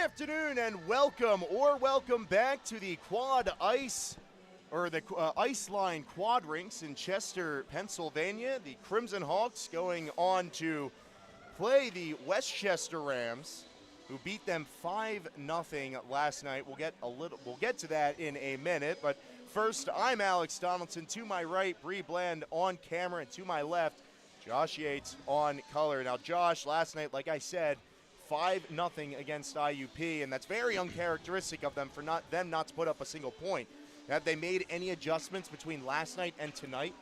afternoon and welcome back to the Quad Ice, or the Ice Line Quad Rinks in Chester, Pennsylvania. The Crimson Hawks going on to play the West Chester Rams, who beat them 5-0 last night. We'll get to that in a minute, but first, I'm Alex Donaldson. To my right, Bree Bland on camera, and to my left, Josh Yates on color. Now, Josh, last night, like I said, 5-0 against IUP, and that's very uncharacteristic of them for not to put up a single point. Have they made any adjustments between last night and tonight?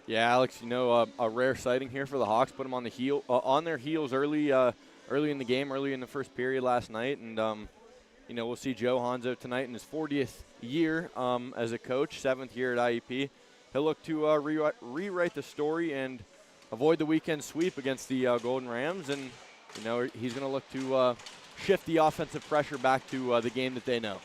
Yeah, Alex, a rare sighting here for the Hawks. Put them on their heels early in the game, early in the first period last night, and we'll see Joe Hanzo tonight in his 40th year as a coach, 7th year at IUP. He'll look to rewrite the story and avoid the weekend sweep against the Golden Rams, and he's going to look to shift the offensive pressure back to the game that they know.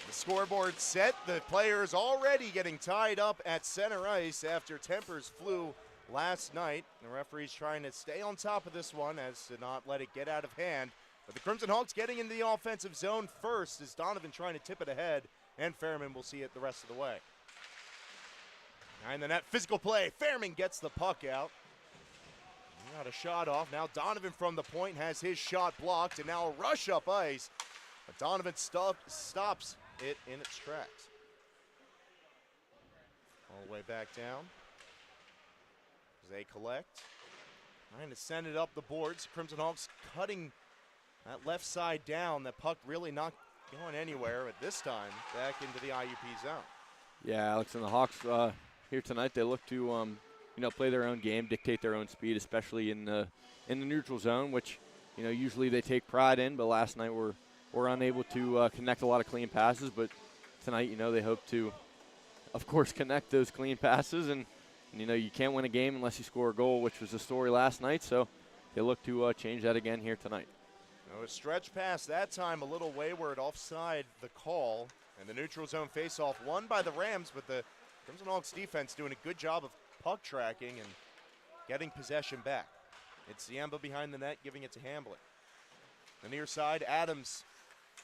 The scoreboard set. The players already getting tied up at center ice after tempers flew last night. The referee's trying to stay on top of this one as to not let it get out of hand. But the Crimson Hawks getting into the offensive zone first is Donovan trying to tip it ahead, and Fairman will see it the rest of the way. And the net physical play. Fairman gets the puck out. Got a shot off. Now Donovan from the point has his shot blocked, and now a rush up ice. But Donovan stops it in its tracks. All the way back down. As they collect. Trying to send it up the boards. Crimson Hawks cutting that left side down. That puck really not going anywhere, but this time back into the IUP zone. Yeah, Alex, and the Hawks here tonight, they look to play their own game, dictate their own speed, especially in the neutral zone, which usually they take pride in. But last night we're unable to connect a lot of clean passes. But tonight, they hope to, of course, connect those clean passes. And you can't win a game unless you score a goal, which was the story last night. So they look to change that again here tonight. A stretch pass that time, a little wayward offside the call, and the neutral zone faceoff won by the Rams, but the Crimson Hawks defense doing a good job of puck tracking and getting possession back. It's Ziemba behind the net, giving it to Hamblin. The near side, Adams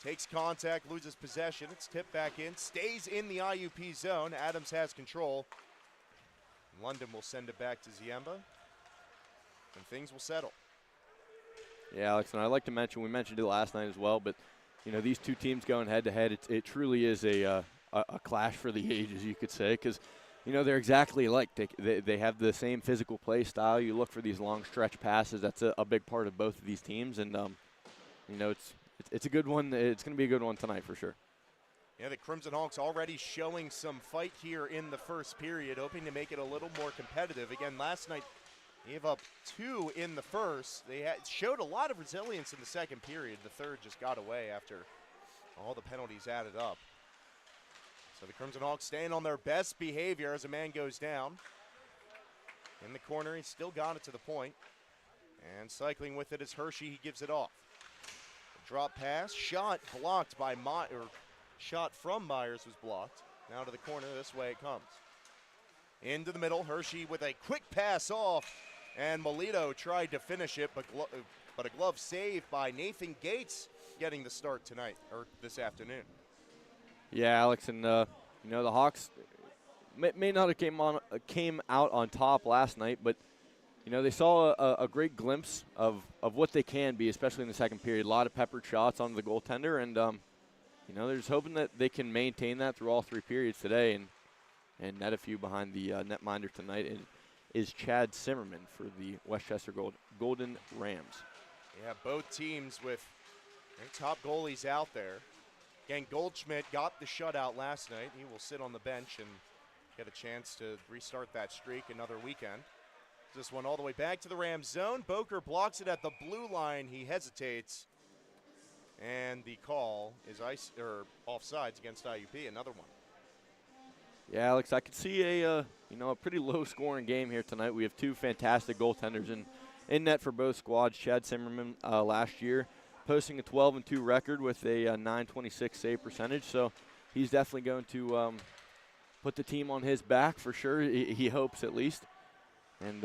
takes contact, loses possession. It's tipped back in, stays in the IUP zone. Adams has control. London will send it back to Ziemba, and things will settle. Yeah, Alex, and I'd like to mention, we mentioned it last night as well, but these two teams going head-to-head, it truly is a clash for the ages, you could say, because they're exactly alike. They have the same physical play style. You look for these long stretch passes. That's a big part of both of these teams, and it's a good one. It's going to be a good one tonight for sure. Yeah, the Crimson Hawks already showing some fight here in the first period, hoping to make it a little more competitive. Again, last night gave up 2 in the first. They showed a lot of resilience in the second period. The third just got away after all the penalties added up. So the Crimson Hawks staying on their best behavior as a man goes down. In the corner, he still got it to the point. And cycling with it is Hershey. He gives it off. A drop pass, shot blocked by shot from Myers was blocked. Now to the corner, this way it comes. Into the middle, Hershey with a quick pass off. And Melito tried to finish it, but a glove saved by Nathan Gates getting the start tonight, or this afternoon. Yeah, Alex, and the Hawks may not have came out on top last night, but they saw a great glimpse of what they can be, especially in the second period. A lot of peppered shots onto the goaltender, and they're just hoping that they can maintain that through all 3 periods today, and net a few behind the netminder tonight is Chad Zimmerman for the West Chester Golden Rams. Yeah, both teams with their top goalies out there. Again, Goldschmidt got the shutout last night. He will sit on the bench and get a chance to restart that streak another weekend. This one all the way back to the Rams zone. Boker blocks it at the blue line. He hesitates. And the call is offsides against IUP, another one. Yeah, Alex, I could see a pretty low-scoring game here tonight. We have 2 fantastic goaltenders in net for both squads. Chad Zimmerman last year posting a 12-2 record with a .926 save percentage, so he's definitely going to put the team on his back for sure. He hopes at least, and it's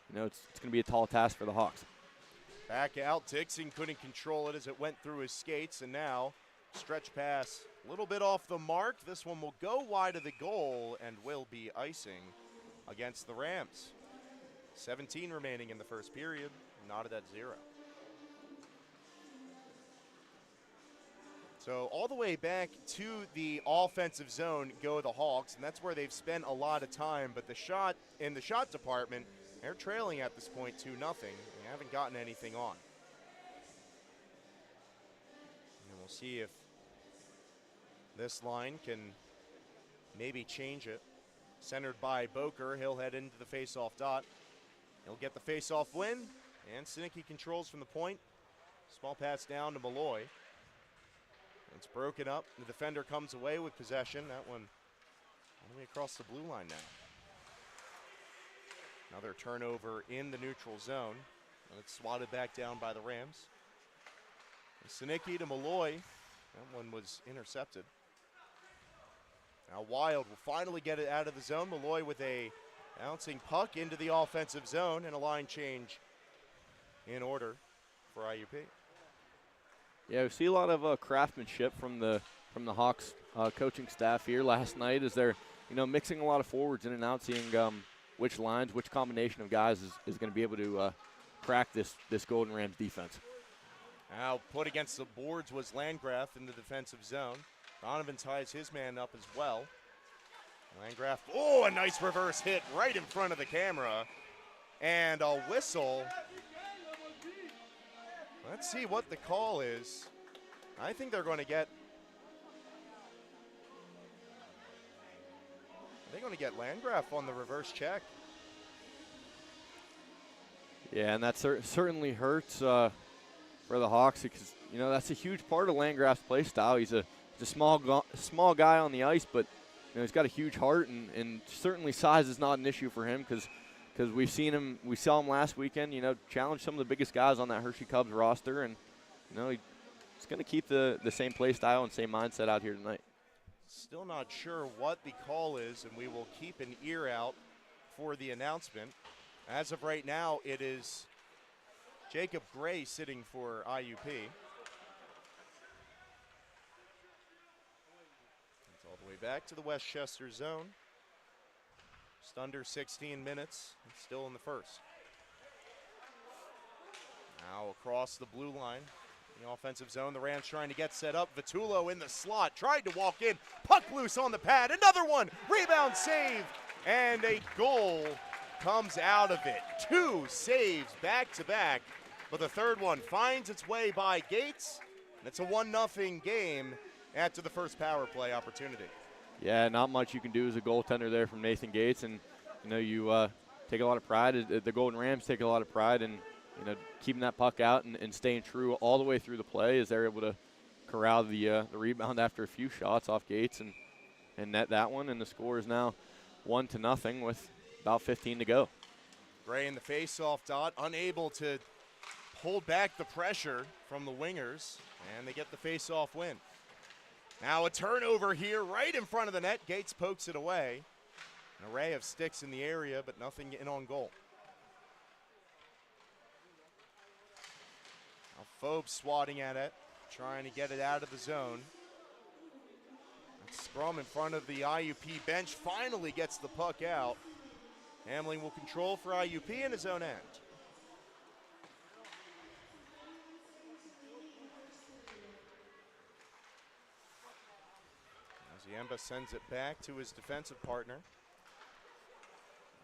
going to be a tall task for the Hawks. Back out, Dixon couldn't control it as it went through his skates, and now stretch pass a little bit off the mark. This one will go wide of the goal and will be icing against the Rams. 17 remaining in the first period, knotted at 0. So all the way back to the offensive zone go the Hawks, and that's where they've spent a lot of time. But in the shot department, they're trailing at this point 2-0. They haven't gotten anything on. And we'll see if this line can maybe change it. Centered by Boker, he'll head into the face-off dot. He'll get the face-off win, and Sinicki controls from the point. Small pass down to Malloy. It's broken up. The defender comes away with possession. That one all the way across the blue line now. Another turnover in the neutral zone. And it's swatted back down by the Rams. Sinicki to Malloy. That one was intercepted. Now Wild will finally get it out of the zone. Malloy with a bouncing puck into the offensive zone, and a line change in order for IUP. Yeah, we see a lot of craftsmanship from the Hawks coaching staff here last night as they're mixing a lot of forwards in and out, seeing which lines, which combination of guys is going to be able to crack this Golden Rams defense. Now put against the boards was Landgraf in the defensive zone. Donovan ties his man up as well. Landgraf, oh, a nice reverse hit right in front of the camera. And a whistle. Let's see what the call is. I think they're going to get Landgraf on the reverse check. Yeah, and that certainly hurts for the Hawks because, that's a huge part of Landgraf's play style. He's a small guy on the ice, but he's got a huge heart, and certainly size is not an issue for him because we saw him last weekend, challenge some of the biggest guys on that Hershey Cubs roster, and he's going to keep the same play style and same mindset out here tonight. Still not sure what the call is, and we will keep an ear out for the announcement. As of right now, it is Jacob Gray sitting for IUP. It's all the way back to the West Chester zone. Just under 16 minutes, it's still in the first. Now across the blue line, the offensive zone, the Rams trying to get set up. Vitullo in the slot, tried to walk in, puck loose on the pad, another one, rebound save, and a goal comes out of it. 2 saves back to back, but the third one finds its way by Gates, and it's a 1-0 game after the first power play opportunity. Yeah, not much you can do as a goaltender there from Nathan Gates, and you take a lot of pride. The Golden Rams take a lot of pride in keeping that puck out and staying true all the way through the play as they're able to corral the rebound after a few shots off Gates and net that one, and the score is now 1-0 with about 15 to go. Gray in the face-off dot, unable to hold back the pressure from the wingers, and they get the face-off win. Now a turnover here right in front of the net. Gates pokes it away. An array of sticks in the area, but nothing in on goal. Now Phobes swatting at it, trying to get it out of the zone. Scrum in front of the IUP bench finally gets the puck out. Hamling will control for IUP in his own end. Ziemba sends it back to his defensive partner.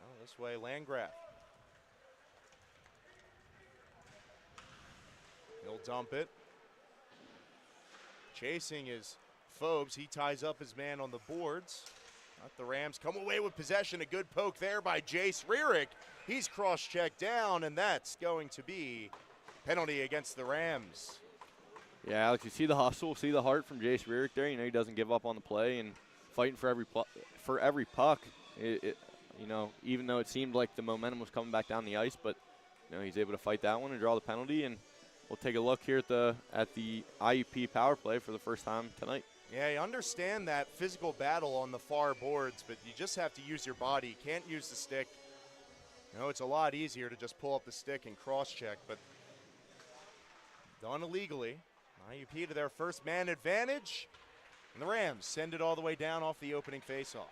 Well, this way, Landgraf. He'll dump it. Chasing is Phobes. He ties up his man on the boards. Let the Rams come away with possession. A good poke there by Jace Rearick. He's cross-checked down, and that's going to be penalty against the Rams. Yeah, Alex, you see the hustle, see the heart from Jace Rearick there. He doesn't give up on the play and fighting for every puck. Even though it seemed like the momentum was coming back down the ice, but he's able to fight that one and draw the penalty. And we'll take a look here at the IUP power play for the first time tonight. Yeah, you understand that physical battle on the far boards, but you just have to use your body. You can't use the stick. It's a lot easier to just pull up the stick and cross-check, but done illegally. IUP to their first man advantage, and the Rams send it all the way down off the opening faceoff.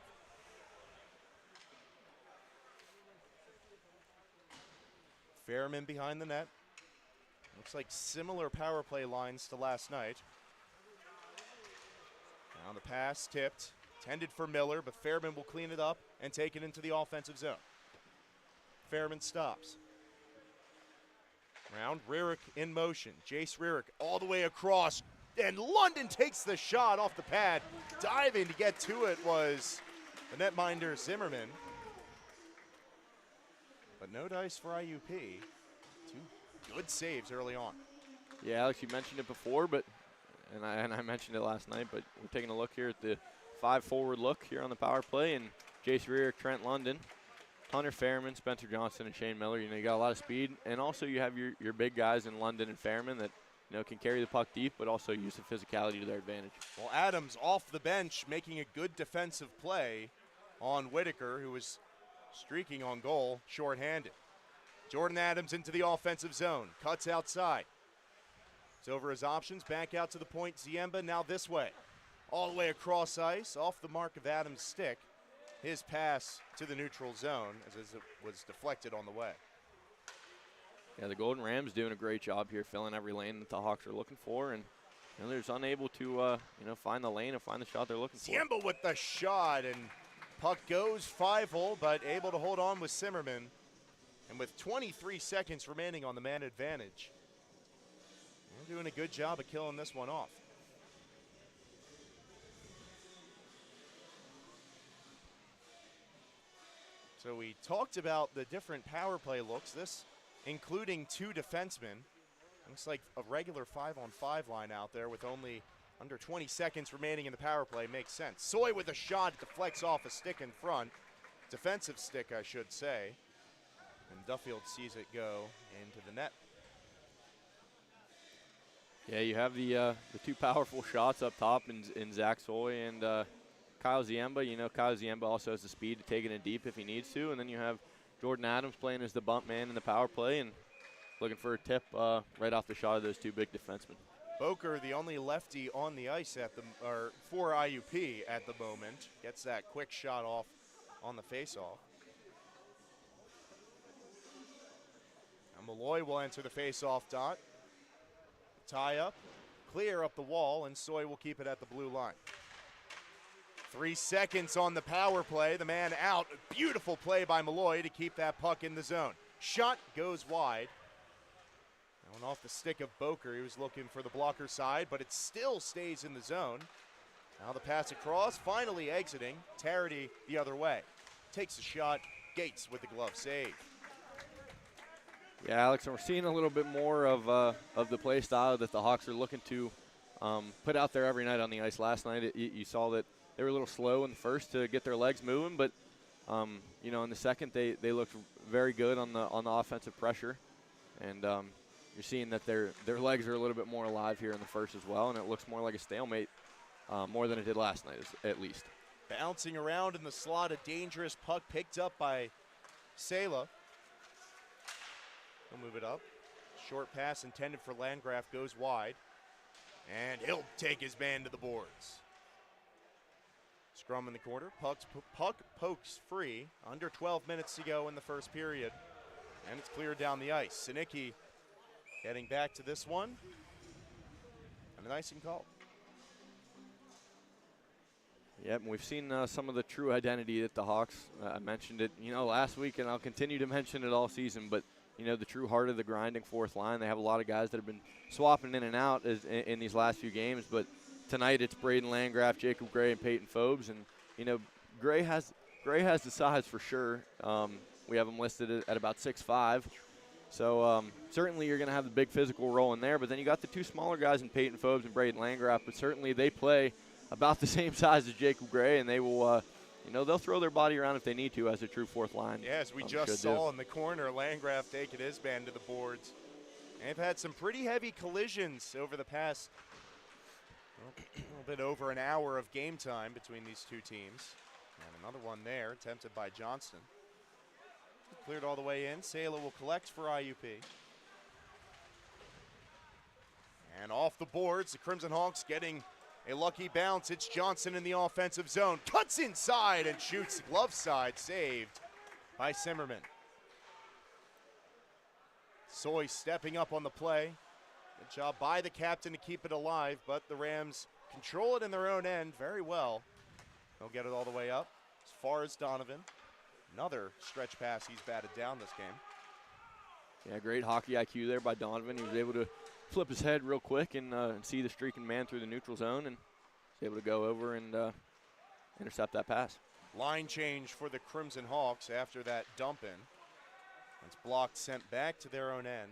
Fairman behind the net. Looks like similar power play lines to last night. Now the pass tipped, intended for Miller, but Fairman will clean it up and take it into the offensive zone. Fairman stops. Round, Rierick in motion. Jace Rierick all the way across, and London takes the shot off the pad. Diving to get to it was the netminder Zimmerman. But no dice for IUP. Two good saves early on. Yeah, Alex, you mentioned it before, but and I mentioned it last night, but we're taking a look here at the 5-forward look here on the power play, and Jace Rierick, Trent London, Hunter Fairman, Spencer Johnson, and Shane Miller. You know, you got a lot of speed, and also you have your big guys in London and Fairman that, you know, can carry the puck deep, but also use the physicality to their advantage. Well, Adams off the bench making a good defensive play on Whitaker, who was streaking on goal, shorthanded. Jordan Adams into the offensive zone, cuts outside. It's over his options, back out to the point. Ziemba now this way. All the way across ice, off the mark of Adams' stick. His pass to the neutral zone as it was deflected on the way. Yeah, the Golden Rams doing a great job here, filling every lane that the Hawks are looking for, and you know, they're just unable to you know, find the lane and find the shot they're looking for. Ziemba with the shot, and puck goes 5-hole, but able to hold on with Zimmerman. And with 23 seconds remaining on the man advantage, they're doing a good job of killing this one off. So we talked about the different power play looks, this including two defensemen. Looks like a regular 5-on-5 line out there with only under 20 seconds remaining in the power play. Makes sense. Soy with a shot, deflects off a stick in front. Defensive stick, I should say. And Duffield sees it go into the net. Yeah, you have the two powerful shots up top in Zach Soy and Kyle Ziemba. You know, Kyle Ziemba also has the speed to take it in deep if he needs to. And then you have Jordan Adams playing as the bump man in the power play and looking for a tip right off the shot of those two big defensemen. Boker, the only lefty on the ice for IUP at the moment, gets that quick shot off on the faceoff. Malloy will enter the face-off dot. Tie up, clear up the wall, and Soy will keep it at the blue line. 3 seconds on the power play. The man out. Beautiful play by Malloy to keep that puck in the zone. Shot goes wide. That one off the stick of Boker. He was looking for the blocker side, but it still stays in the zone. Now the pass across, finally exiting. Tarity the other way. Takes a shot. Gates with the glove save. Yeah, Alex, and we're seeing a little bit more of the play style that the Hawks are looking to put out there every night on the ice. Last night, you saw that they were a little slow in the first to get their legs moving, but you know, in the second, they looked very good on the offensive pressure, and you're seeing that their legs are a little bit more alive here in the first as well, and it looks more like a stalemate more than it did last night, at least. Bouncing around in the slot, a dangerous puck picked up by Sela. He'll move it up. Short pass intended for Landgraf goes wide. And he'll take his man to the boards. Scrum in the corner. Puck pokes free. Under 12 minutes to go in the first period. And it's cleared down the ice. Sinicki getting back to this one. And an icing call. Yep, and we've seen some of the true identity that the Hawks, I mentioned it, you know, last week, and I'll continue to mention it all season, but you know, the true heart of the grinding fourth line. They have a lot of guys that have been swapping in and out in these last few games, but tonight it's Braden Landgraf, Jacob Gray, and Peyton Phobes, and you know, Gray has the size for sure. We have him listed at about 6'5", so certainly you're going to have the big physical role in there. But then you got the two smaller guys in Peyton Phobes and Braden Landgraf, but certainly they play about the same size as Jacob Gray, and they will. You know, they'll throw their body around if they need to as a true fourth line. Yeah, as we just saw in the corner, Landgraf taking his man to the boards. And they've had some pretty heavy collisions over the past, a little bit over an hour of game time between these two teams. And another one there, attempted by Johnston. Cleared all the way in. Sela will collect for IUP. And off the boards, the Crimson Hawks getting a lucky bounce. It's Johnson in the offensive zone. Cuts inside and shoots glove side, saved by Simmerman. Soy stepping up on the play. Good job by the captain to keep it alive, but the Rams control it in their own end very well. They'll get it all the way up as far as Donovan. Another stretch pass he's batted down this game. Yeah, great hockey IQ there by Donovan. He was able to flip his head real quick and see the streaking man through the neutral zone, and was able to go over and intercept that pass. Line change for the Crimson Hawks after that dump in. It's blocked, sent back to their own end.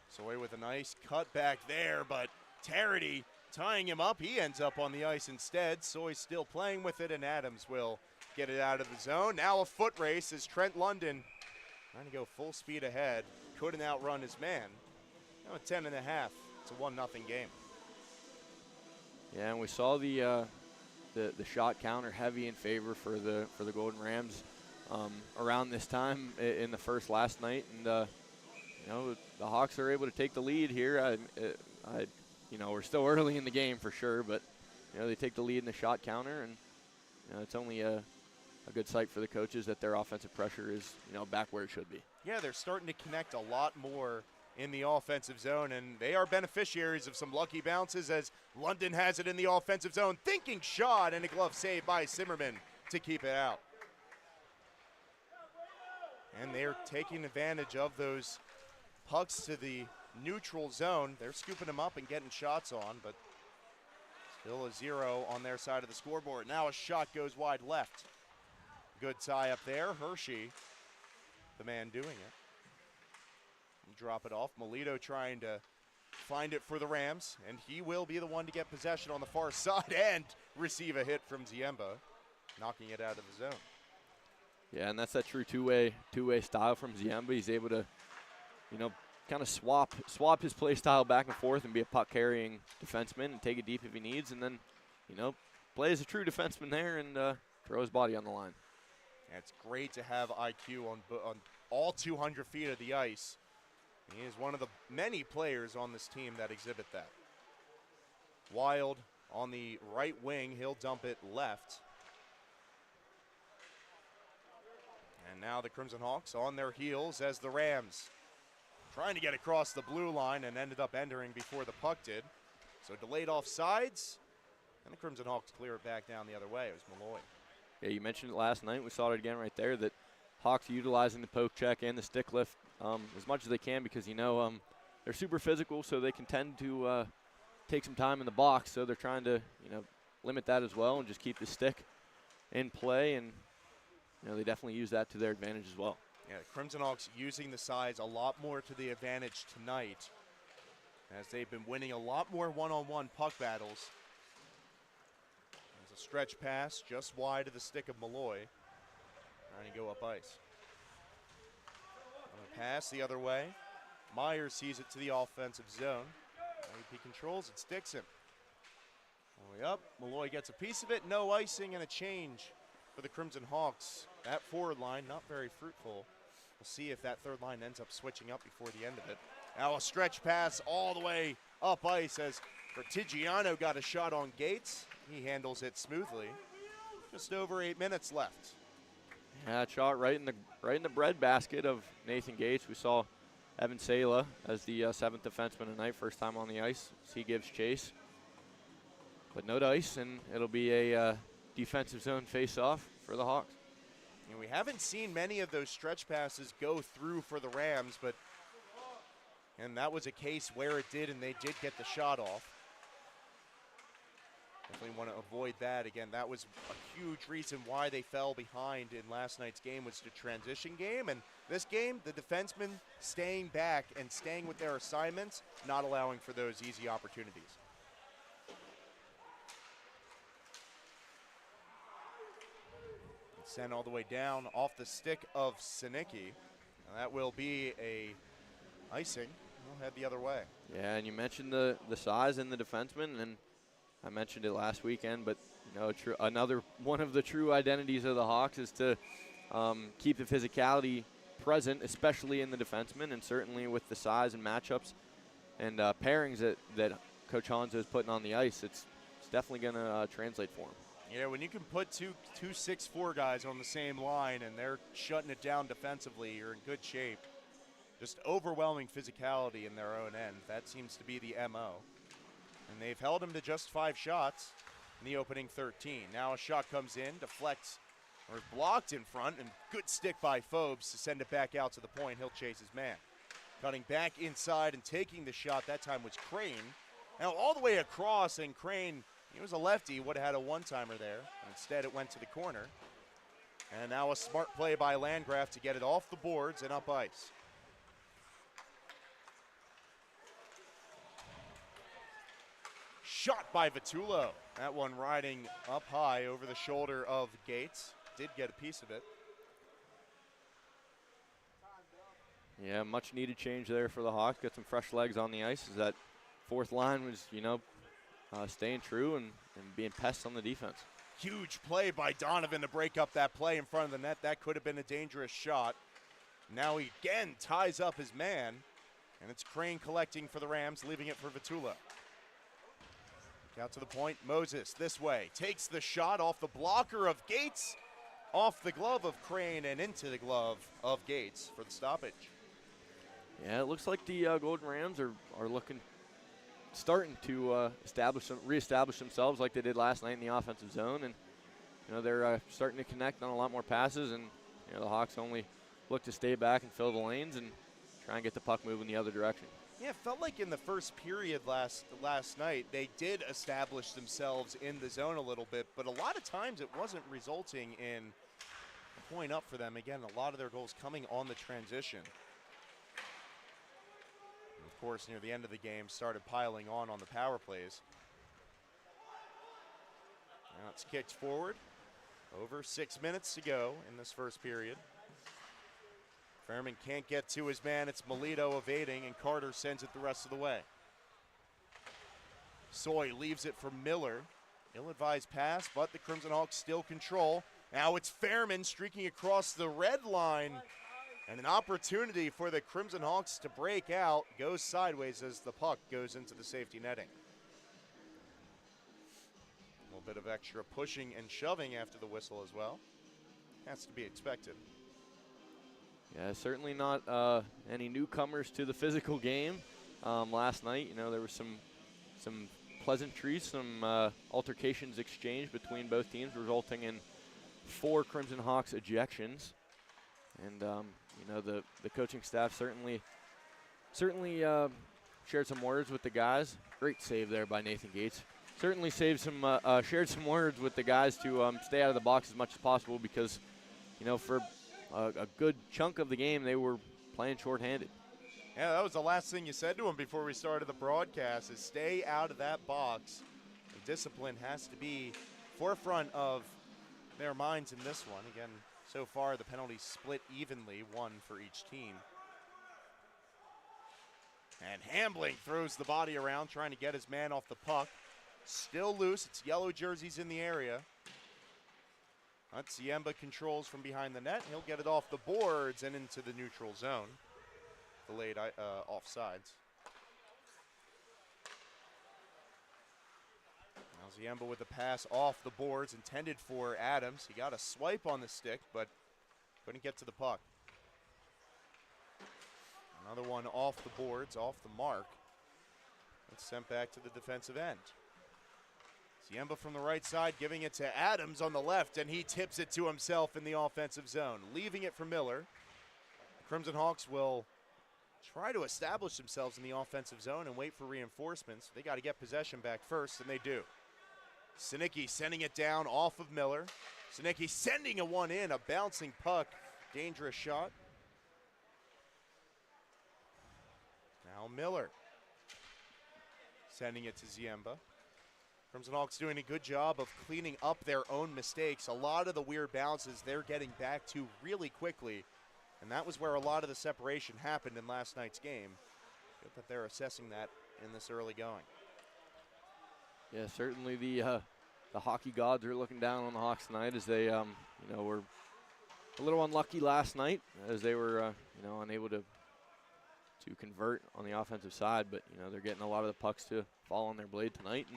Soy with a nice cut back there, but Tarity tying him up. He ends up on the ice instead. Soy's still playing with it, and Adams will get it out of the zone. Now a foot race as Trent London trying to go full speed ahead. Couldn't outrun his man. Now at 10 and a half. It's a 1-0 game. Yeah, and we saw the shot counter heavy in favor for the Golden Rams around this time in the first last night, and you know, the Hawks are able to take the lead here. You know, we're still early in the game for sure, but you know, they take the lead in the shot counter, and you know, it's only a good sight for the coaches that their offensive pressure is, you know, back where it should be. Yeah, they're starting to connect a lot more in the offensive zone, and they are beneficiaries of some lucky bounces as London has it in the offensive zone. Thinking shot, and a glove save by Simmerman to keep it out. And they're taking advantage of those pucks to the neutral zone. They're scooping them up and getting shots on, but still a 0 on their side of the scoreboard. Now a shot goes wide left. Good tie up there. Hershey, the man doing it. Drop it off. Melito trying to find it for the Rams, and he will be the one to get possession on the far side and receive a hit from Ziemba, knocking it out of the zone. Yeah, and that's that true two-way style from Ziemba. He's able to, you know, kind of swap his play style back and forth and be a puck-carrying defenseman and take it deep if he needs, and then, you know, play as a true defenseman there and throw his body on the line. Yeah, it's great to have IQ on all 200 feet of the ice. He is one of the many players on this team that exhibit that. Wild on the right wing. He'll dump it left. And now the Crimson Hawks on their heels as the Rams trying to get across the blue line and ended up entering before the puck did. So delayed offsides, and the Crimson Hawks clear it back down the other way. It was Malloy. Yeah, you mentioned it last night. We saw it again right there, that Hawks utilizing the poke check and the stick lift as much as they can, because, you know, they're super physical, so they can tend to take some time in the box. So they're trying to, you know, limit that as well and just keep the stick in play, and, you know, they definitely use that to their advantage as well. Yeah, the Crimson Hawks using the size a lot more to the advantage tonight, as they've been winning a lot more one-on-one puck battles. There's a stretch pass just wide of the stick of Malloy, trying to go up ice. Pass the other way. Myers sees it to the offensive zone. IUP controls it, sticks him. All the way up. Malloy gets a piece of it. No icing and a change for the Crimson Hawks. That forward line not very fruitful. We'll see if that third line ends up switching up before the end of it. Now a stretch pass all the way up ice as Bertigiano got a shot on Gates. He handles it smoothly. Just over 8 minutes left. Yeah, shot right in the breadbasket of Nathan Gates. We saw Evan Sala as the 7th defenseman tonight, first time on the ice. He gives chase, but no dice, and it'll be a defensive zone face-off for the Hawks. And we haven't seen many of those stretch passes go through for the Rams, and that was a case where it did, and they did get the shot off. Definitely want to avoid that. Again, that was a huge reason why they fell behind in last night's game, was the transition game. And this game, the defensemen staying back and staying with their assignments, not allowing for those easy opportunities. Sent all the way down off the stick of Sinicki. That will be a icing. We'll head the other way. Yeah, and you mentioned the size in the defenseman, and I mentioned it last weekend, but, you know, another one of the true identities of the Hawks is to keep the physicality present, especially in the defensemen, and certainly with the size and matchups and pairings that Coach Hanzo is putting on the ice, it's definitely going to translate for him. Yeah, when you can put two 6'4" guys on the same line and they're shutting it down defensively, you're in good shape. Just overwhelming physicality in their own end. That seems to be the MO. And they've held him to just 5 shots in the opening 13. Now a shot comes in, deflects, or is blocked in front, and good stick by Phobes to send it back out to the point. He'll chase his man. Cutting back inside and taking the shot, that time was Crane. Now all the way across, and Crane, he was a lefty, would have had a one-timer there. Instead, it went to the corner. And now a smart play by Landgraf to get it off the boards and up ice. Shot by Vitullo. That one riding up high over the shoulder of Gates. Did get a piece of it. Yeah, much needed change there for the Hawks. Got some fresh legs on the ice as that fourth line was, staying true and being pests on the defense. Huge play by Donovan to break up that play in front of the net. That could have been a dangerous shot. Now he again ties up his man, and it's Crane collecting for the Rams, leaving it for Vitullo. Out to the point, Moses this way. Takes the shot off the blocker of Gates, off the glove of Crane, and into the glove of Gates for the stoppage. Yeah, it looks like the Golden Rams are starting to reestablish themselves like they did last night in the offensive zone, and they're starting to connect on a lot more passes, and the Hawks only look to stay back and fill the lanes and try and get the puck moving the other direction. Yeah, it felt like in the first period last night, they did establish themselves in the zone a little bit, but a lot of times it wasn't resulting in a point up for them. Again, a lot of their goals coming on the transition. And of course, near the end of the game, started piling on the power plays. Now it's kicked forward. Over 6 minutes to go in this first period. Fairman can't get to his man. It's Melito evading, and Carter sends it the rest of the way. Soy leaves it for Miller. Ill-advised pass, but the Crimson Hawks still control. Now it's Fairman streaking across the red line, and an opportunity for the Crimson Hawks to break out. Goes sideways as the puck goes into the safety netting. A little bit of extra pushing and shoving after the whistle as well. Has to be expected. Yeah, certainly not any newcomers to the physical game last night. There was some pleasantries, some altercations exchanged between both teams, resulting in 4 Crimson Hawks ejections. And the coaching staff certainly shared some words with the guys. Great save there by Nathan Gates. Certainly shared some words with the guys to stay out of the box as much as possible because, for a good chunk of the game, they were playing shorthanded. Yeah, that was the last thing you said to them before we started the broadcast, is stay out of that box. The discipline has to be forefront of their minds in this one. Again, so far the penalties split evenly, 1 for each team. And Hambling throws the body around, trying to get his man off the puck. Still loose. It's yellow jerseys in the area. Ziemba controls from behind the net. He'll get it off the boards and into the neutral zone. Delayed offsides. Now Ziemba with the pass off the boards intended for Adams. He got a swipe on the stick, but couldn't get to the puck. Another one off the boards, off the mark. It's sent back to the defensive end. Ziemba from the right side, giving it to Adams on the left, and he tips it to himself in the offensive zone, leaving it for Miller. The Crimson Hawks will try to establish themselves in the offensive zone and wait for reinforcements. They got to get possession back first, and they do. Sinicki sending it down off of Miller. Sinicki sending a one in, a bouncing puck, dangerous shot. Now Miller sending it to Ziemba. Crimson Hawks doing a good job of cleaning up their own mistakes. A lot of the weird bounces they're getting back to really quickly, and that was where a lot of the separation happened in last night's game. Good that they're assessing that in this early going. Yeah, certainly the hockey gods are looking down on the Hawks tonight as they were a little unlucky last night as they were, unable to convert on the offensive side. But they're getting a lot of the pucks to fall on their blade tonight,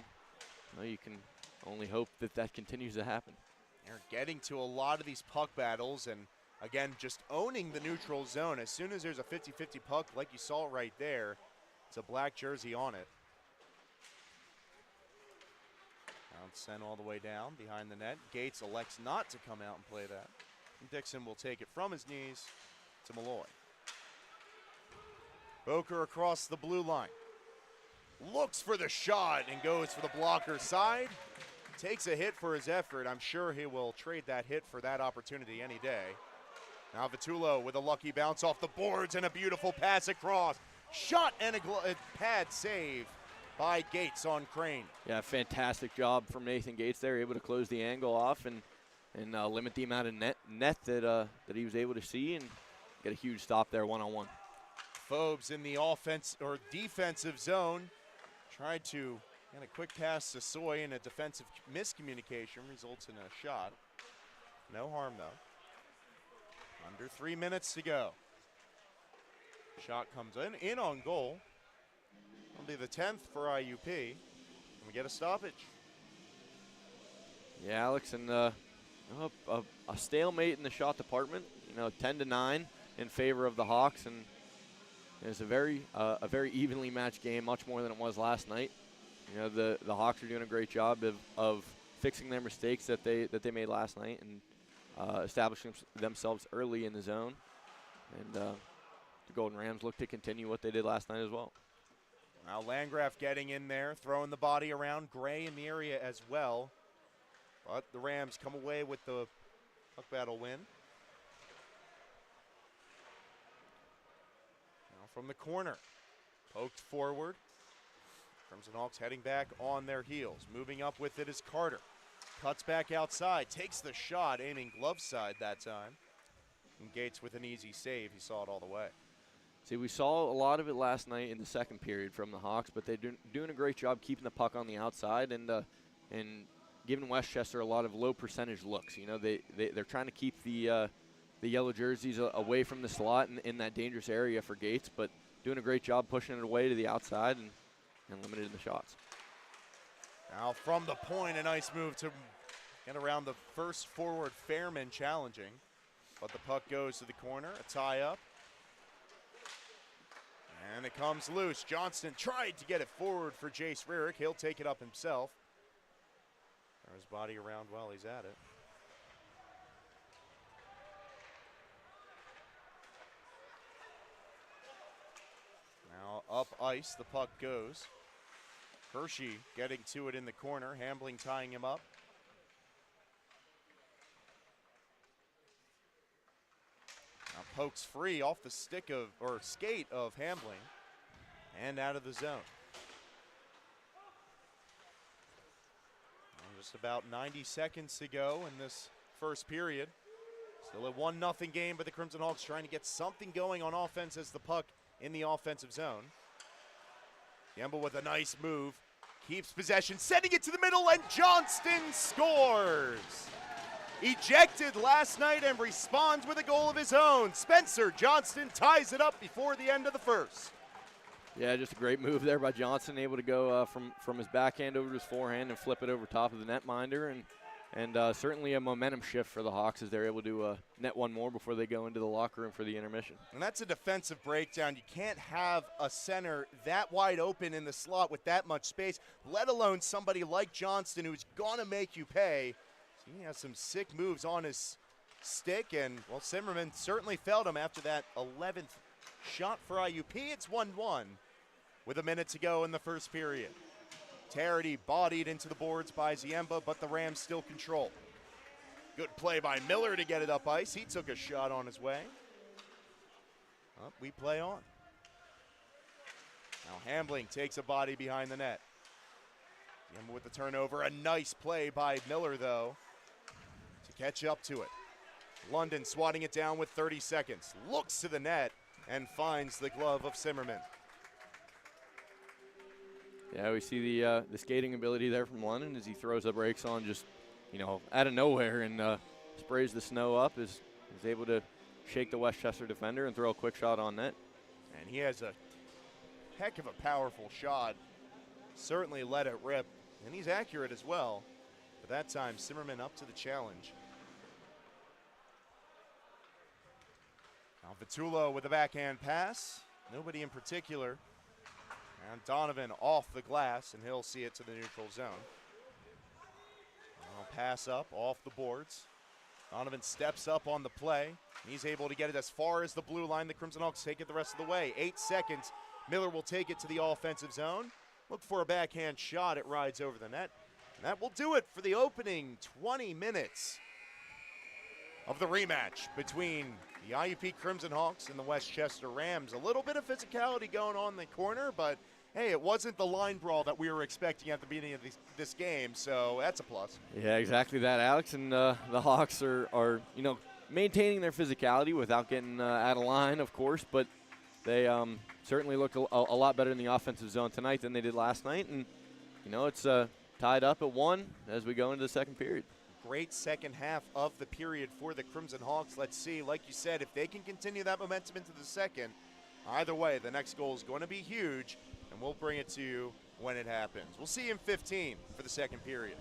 and you can only hope that continues to happen. They're getting to a lot of these puck battles, and again, just owning the neutral zone. As soon as there's a 50-50 puck, like you saw right there, it's a black jersey on it. Sent all the way down behind the net. Gates elects not to come out and play that. And Dixon will take it from his knees to Malloy. Boker across the blue line. Looks for the shot and goes for the blocker side. Takes a hit for his effort. I'm sure he will trade that hit for that opportunity any day. Now Vitullo with a lucky bounce off the boards and a beautiful pass across. Shot and a pad save by Gates on Crane. Yeah, fantastic job from Nathan Gates there, able to close the angle off and limit the amount of net that he was able to see and get a huge stop there one-on-one. Phobes in the offense or defensive zone tried to get a quick pass to Soy, and a defensive miscommunication results in a shot. No harm though. Under 3 minutes to go. Shot comes in on goal. It'll be the 10th for IUP. And we get a stoppage. Yeah, Alex, and a stalemate in the shot department. 10-9 in favor of the Hawks, and it's a very evenly matched game, much more than it was last night. The Hawks are doing a great job of fixing their mistakes that they made last night and establishing themselves early in the zone. And the Golden Rams look to continue what they did last night as well. Now Landgraf getting in there, throwing the body around. Gray in the area as well. But the Rams come away with the puck battle win. Now from the corner, poked forward. Crimson Hawks heading back on their heels. Moving up with it is Carter. Cuts back outside, takes the shot, aiming glove side that time. And Gates with an easy save. He saw it all the way. See, we saw a lot of it last night in the second period from the Hawks, but they're doing a great job keeping the puck on the outside and giving West Chester a lot of low percentage looks. They're trying to keep the yellow jerseys away from the slot and in that dangerous area for Gates, but doing a great job pushing it away to the outside and limiting the shots. Now from the point, a nice move to get around the first forward Fairman challenging, but the puck goes to the corner, a tie up. And it comes loose. Johnston tried to get it forward for Jace Rarick. He'll take it up himself. Throw his body around while he's at it. Now up ice, the puck goes. Hershey getting to it in the corner. Hambling tying him up. Now pokes free off the skate of Hambling and out of the zone. And just about 90 seconds to go in this first period. Still a 1-0 game, but the Crimson Hawks trying to get something going on offense as the puck in the offensive zone. Yemba with a nice move, keeps possession, sending it to the middle, and Johnston scores! Ejected last night and responds with a goal of his own. Spencer Johnston ties it up before the end of the first. Yeah, just a great move there by Johnston, able to go from his backhand over to his forehand and flip it over top of the netminder, and certainly a momentum shift for the Hawks as they're able to net one more before they go into the locker room for the intermission. And that's a defensive breakdown. You can't have a center that wide open in the slot with that much space, let alone somebody like Johnston who's going to make you pay. He has some sick moves on his stick, and, well, Zimmerman certainly felt him after that 11th shot for IUP. It's 1-1 with a minute to go in the first period. Tarity bodied into the boards by Ziemba, but the Rams still control. Good play by Miller to get it up ice. He took a shot on his way. We play on. Now Hambling takes a body behind the net. Ziemba with the turnover. A nice play by Miller, though, to catch up to it. London swatting it down with 30 seconds. Looks to the net and finds the glove of Zimmerman. Yeah, we see the skating ability there from London as he throws the brakes on just, out of nowhere and sprays the snow up as He's able to shake the West Chester defender and throw a quick shot on net. And he has a heck of a powerful shot. Certainly let it rip. And he's accurate as well. But that time, Zimmerman up to the challenge. Now Vitullo with a backhand pass. Nobody in particular. And Donovan off the glass, and he'll see it to the neutral zone. Now pass up off the boards. Donovan steps up on the play. He's able to get it as far as the blue line. The Crimson Hawks take it the rest of the way. 8 seconds. Miller will take it to the offensive zone. Look for a backhand shot. It rides over the net. And that will do it for the opening 20 minutes of the rematch between the IUP Crimson Hawks and the West Chester Rams. A little bit of physicality going on in the corner, but hey, it wasn't the line brawl that we were expecting at the beginning of this game, so that's a plus. Yeah, exactly that, Alex. And the Hawks are maintaining their physicality without getting out of line, of course, but they certainly look a lot better in the offensive zone tonight than they did last night. And, it's tied up at 1 as we go into the second period. Great second half of the period for the Crimson Hawks. Let's see, like you said, if they can continue that momentum into the second, either way, the next goal is going to be huge, and we'll bring it to you when it happens. We'll see you in 15 for the second period.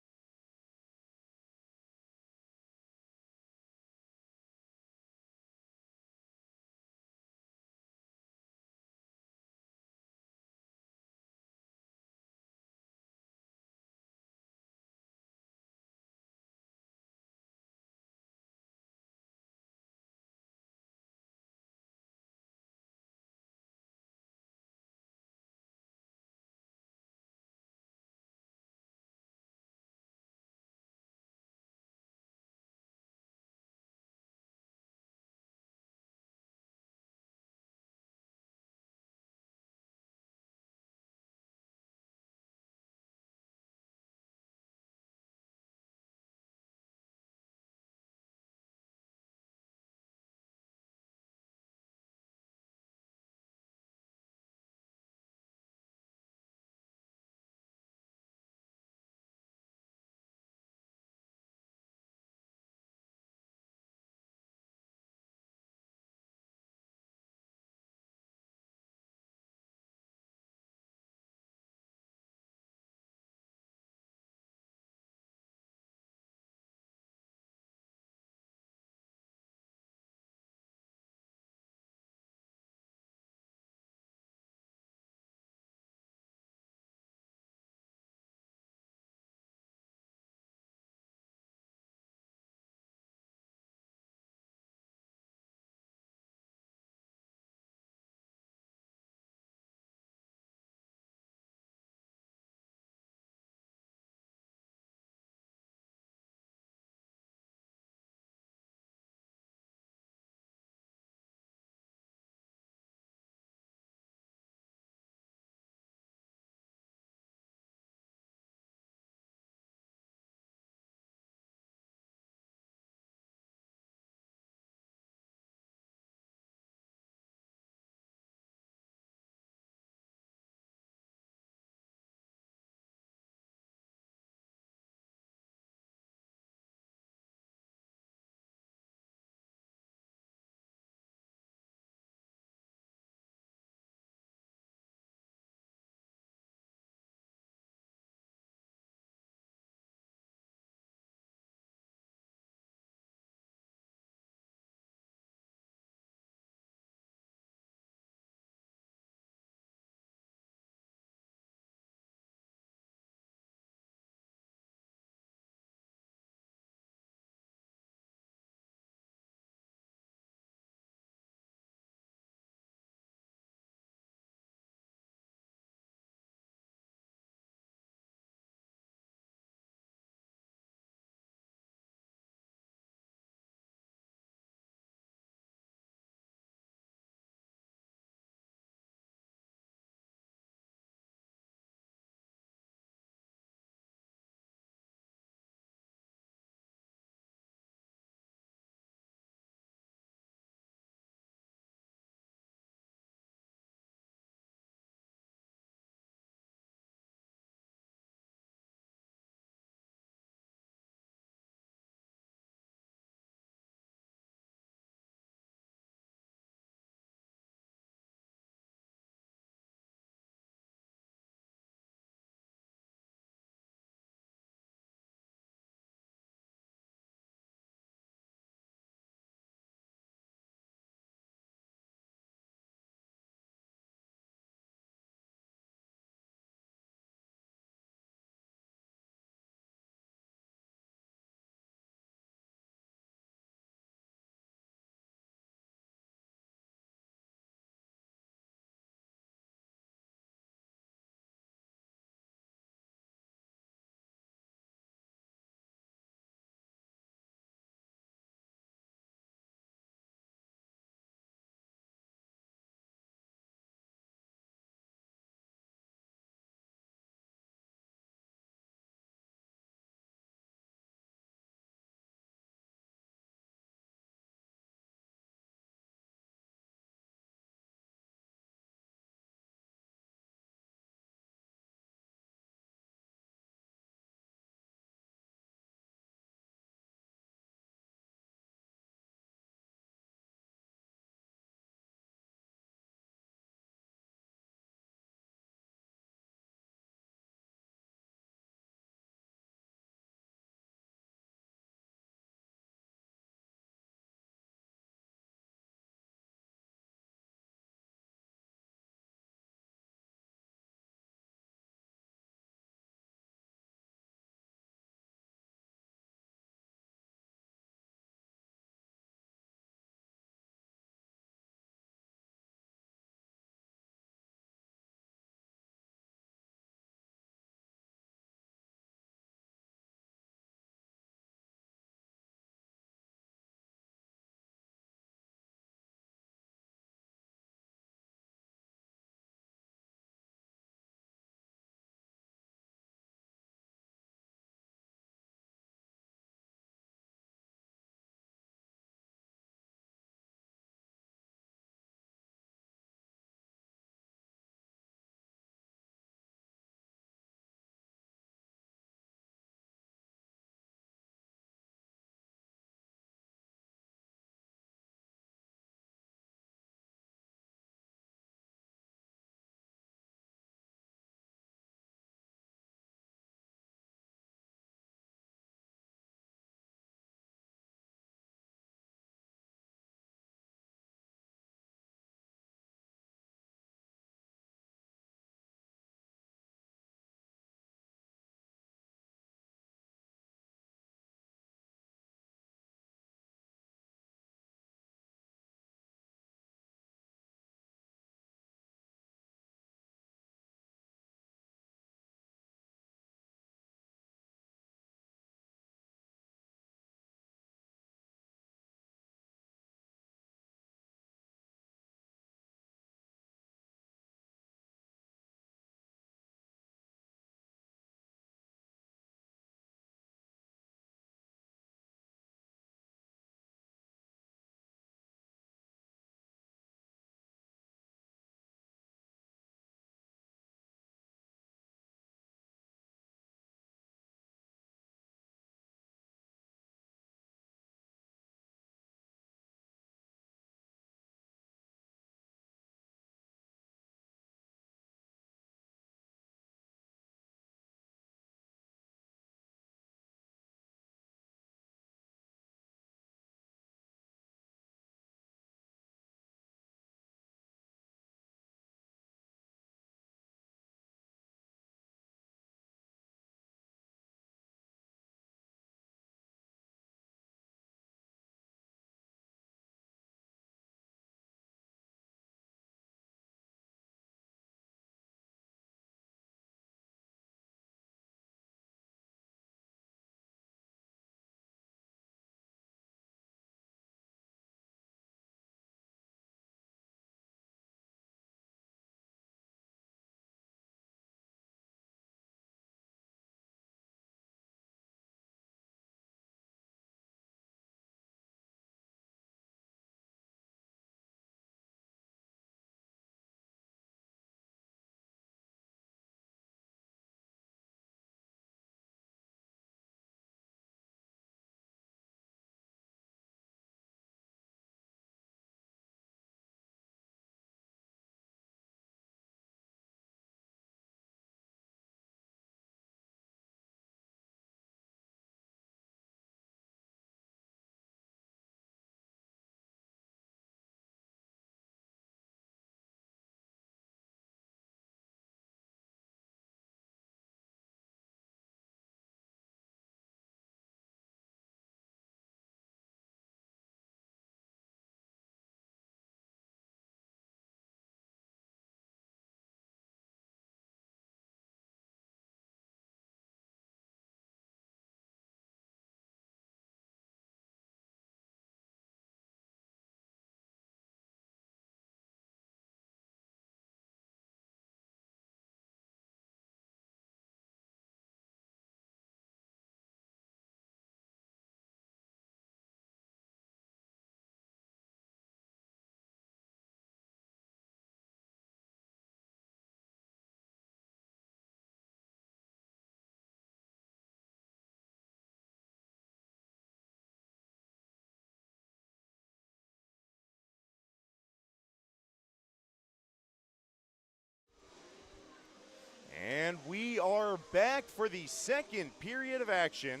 And we are back for the second period of action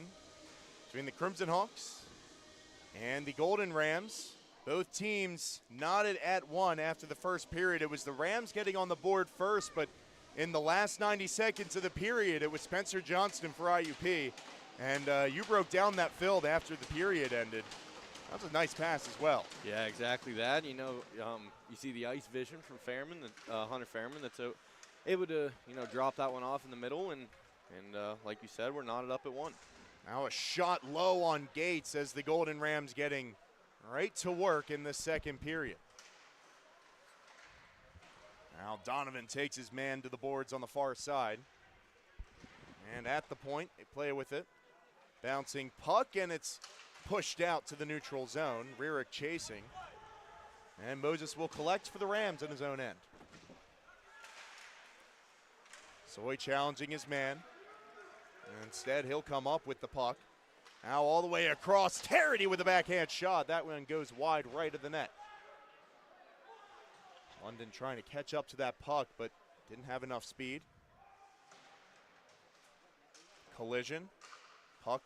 between the Crimson Hawks and the Golden Rams. Both teams knotted at one after the first period. It was the Rams getting on the board first, but in the last 90 seconds of the period, it was Spencer Johnston for IUP. And you broke down that field after the period ended. That was a nice pass as well. Yeah, exactly that. You know, you see the ice vision from Fairman, Hunter Fairman, that's able to, drop that one off in the middle. And like you said, we're knotted up at one. Now a shot low on Gates as the Golden Rams getting right to work in the second period. Now Donovan takes his man to the boards on the far side. And at the point, they play with it. Bouncing puck, and it's pushed out to the neutral zone. Rierick chasing. And Moses will collect for the Rams on his own end. Soy challenging his man. And instead, he'll come up with the puck. Now all the way across. Tarity with a backhand shot. That one goes wide right of the net. London trying to catch up to that puck, but didn't have enough speed. Collision. Puck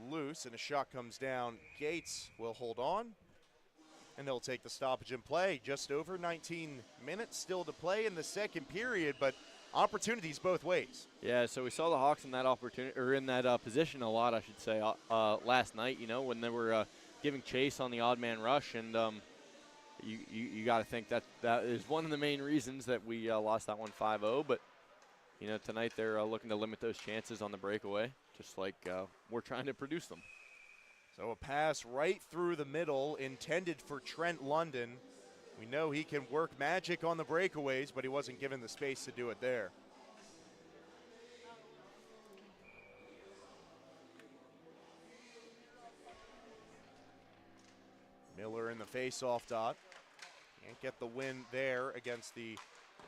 loose, and a shot comes down. Gates will hold on, and they'll take the stoppage in play. Just over 19 minutes still to play in the second period, but opportunities both ways. Yeah, so we saw the Hawks in that opportunity, or in that position a lot, I should say, last night. When they were giving chase on the odd man rush, and you got to think that is one of the main reasons that we lost that one 5-0. But tonight they're looking to limit those chances on the breakaway, just like we're trying to produce them. So a pass right through the middle intended for Trent London. We know he can work magic on the breakaways, but he wasn't given the space to do it there. Miller in the face-off dot. Can't get the win there against the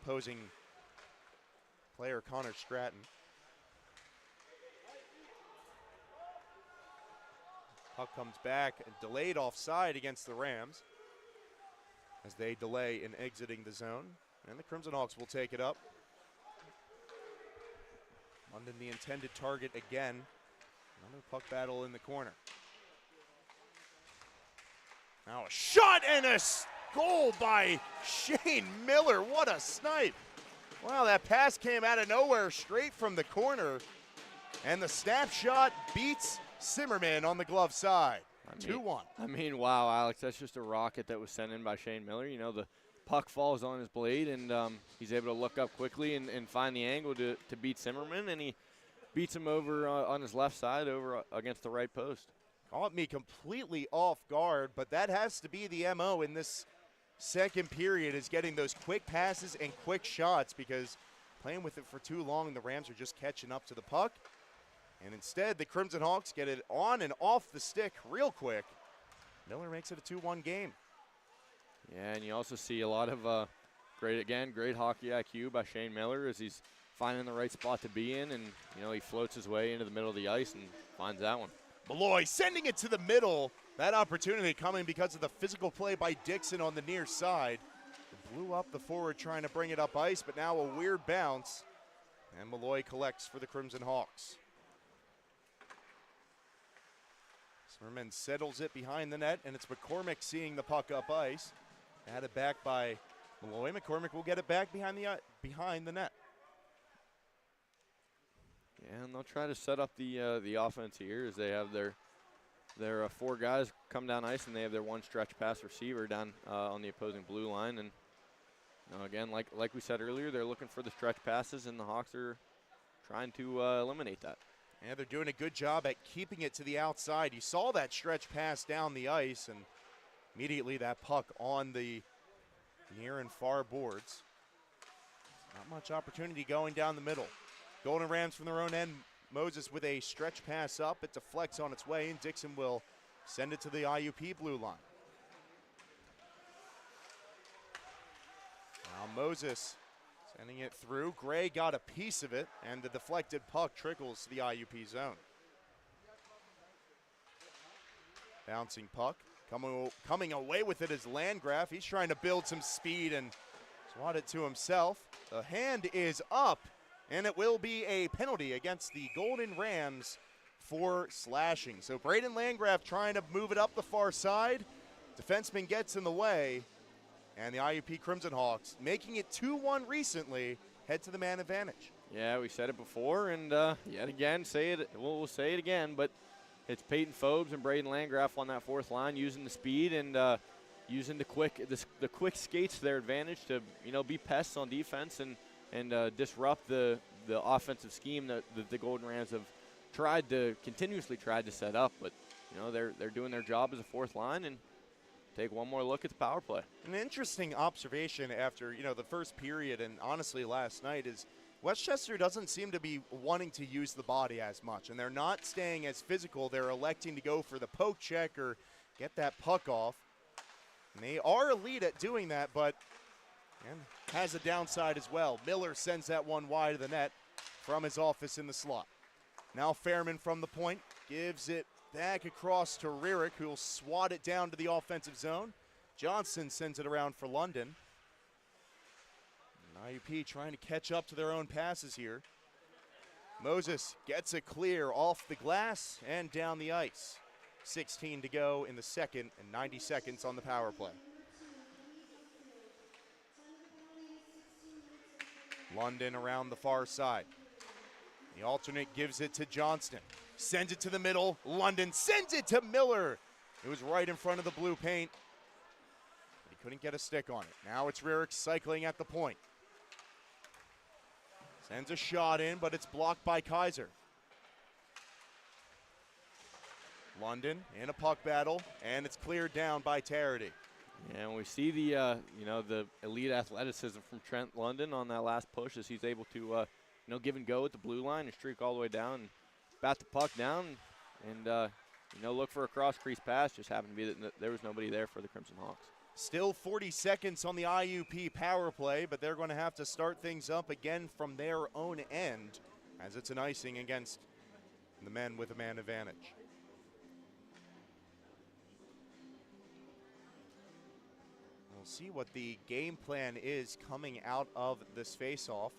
opposing player, Connor Stratton. Puck comes back, delayed offside against the Rams as they delay in exiting the zone. And the Crimson Hawks will take it up. London the intended target again. Another puck battle in the corner. Now a shot and a goal by Shane Miller. What a snipe. Wow, that pass came out of nowhere straight from the corner. And the snapshot beats Zimmerman on the glove side. 2-1. Wow, Alex, that's just a rocket that was sent in by Shane Miller. The puck falls on his blade, and he's able to look up quickly and find the angle to beat Zimmerman, and he beats him over on his left side over against the right post. Caught me completely off guard, but that has to be the MO in this second period, is getting those quick passes and quick shots, because playing with it for too long, the Rams are just catching up to the puck. And instead, the Crimson Hawks get it on and off the stick real quick. Miller makes it a 2-1 game. Yeah, and you also see a lot of great hockey IQ by Shane Miller as he's finding the right spot to be in, and he floats his way into the middle of the ice and finds that one. Malloy sending it to the middle. That opportunity coming because of the physical play by Dixon on the near side. It blew up the forward trying to bring it up ice, but now a weird bounce. And Malloy collects for the Crimson Hawks. Zimmerman settles it behind the net, and it's McCormick seeing the puck up ice. Added back by Malloy. McCormick will get it back behind the net. Yeah, and they'll try to set up the offense here as they have their four guys come down ice, and they have their one stretch pass receiver down on the opposing blue line. And again, like we said earlier, they're looking for the stretch passes, and the Hawks are trying to eliminate that. Yeah, they're doing a good job at keeping it to the outside. You saw that stretch pass down the ice, and immediately that puck on the near and far boards. Not much opportunity going down the middle. Golden Rams from their own end. Moses with a stretch pass up. It deflects on its way, and Dixon will send it to the IUP blue line. Now Moses sending it through. Gray got a piece of it, and the deflected puck trickles to the IUP zone. Bouncing puck. Coming away with it is Landgraf. He's trying to build some speed and swat it to himself. The hand is up, And it will be a penalty against the Golden Rams for slashing. So Braden Landgraf trying to move it up the far side. Defenseman gets in the way. And the IUP Crimson Hawks, making it 2-1 recently, head to the man advantage. Yeah, we said it before, and yet again, we'll say it again, but it's Peyton Phobes and Braden Landgraf on that fourth line, using the speed and using the quick skates to their advantage to be pests on defense and disrupt the offensive scheme that the Golden Rams have continuously tried to set up. But they're doing their job as a fourth line, and take one more look at the power play. An interesting observation after the first period and honestly last night is West Chester doesn't seem to be wanting to use the body as much, and they're not staying as physical. They're electing to go for the poke check or get that puck off. And they are elite at doing that, but has a downside as well. Miller sends that one wide of the net from his office in the slot. Now Fairman from the point gives it back across to Rierick, who will swat it down to the offensive zone. Johnson sends it around for London. And IUP trying to catch up to their own passes here. Moses gets a clear off the glass and down the ice. 16 to go in the second and 90 seconds on the power play. London around the far side. The alternate gives it to Johnston. Sends it to the middle. London sends it to Miller. It was right in front of the blue paint. He couldn't get a stick on it. Now it's Rierick cycling at the point. Sends a shot in, but it's blocked by Kaiser. London in a puck battle, and it's cleared down by Tarity. Yeah, and we see the the elite athleticism from Trent London on that last push as he's able to give and go at the blue line and streak all the way down and bat the puck down and look for a cross crease pass. Just happened to be that there was nobody there for the Crimson Hawks. Still 40 seconds on the IUP power play, but they're going to have to start things up again from their own end as it's an icing against the men with a man advantage. We'll see what the game plan is coming out of this face-off.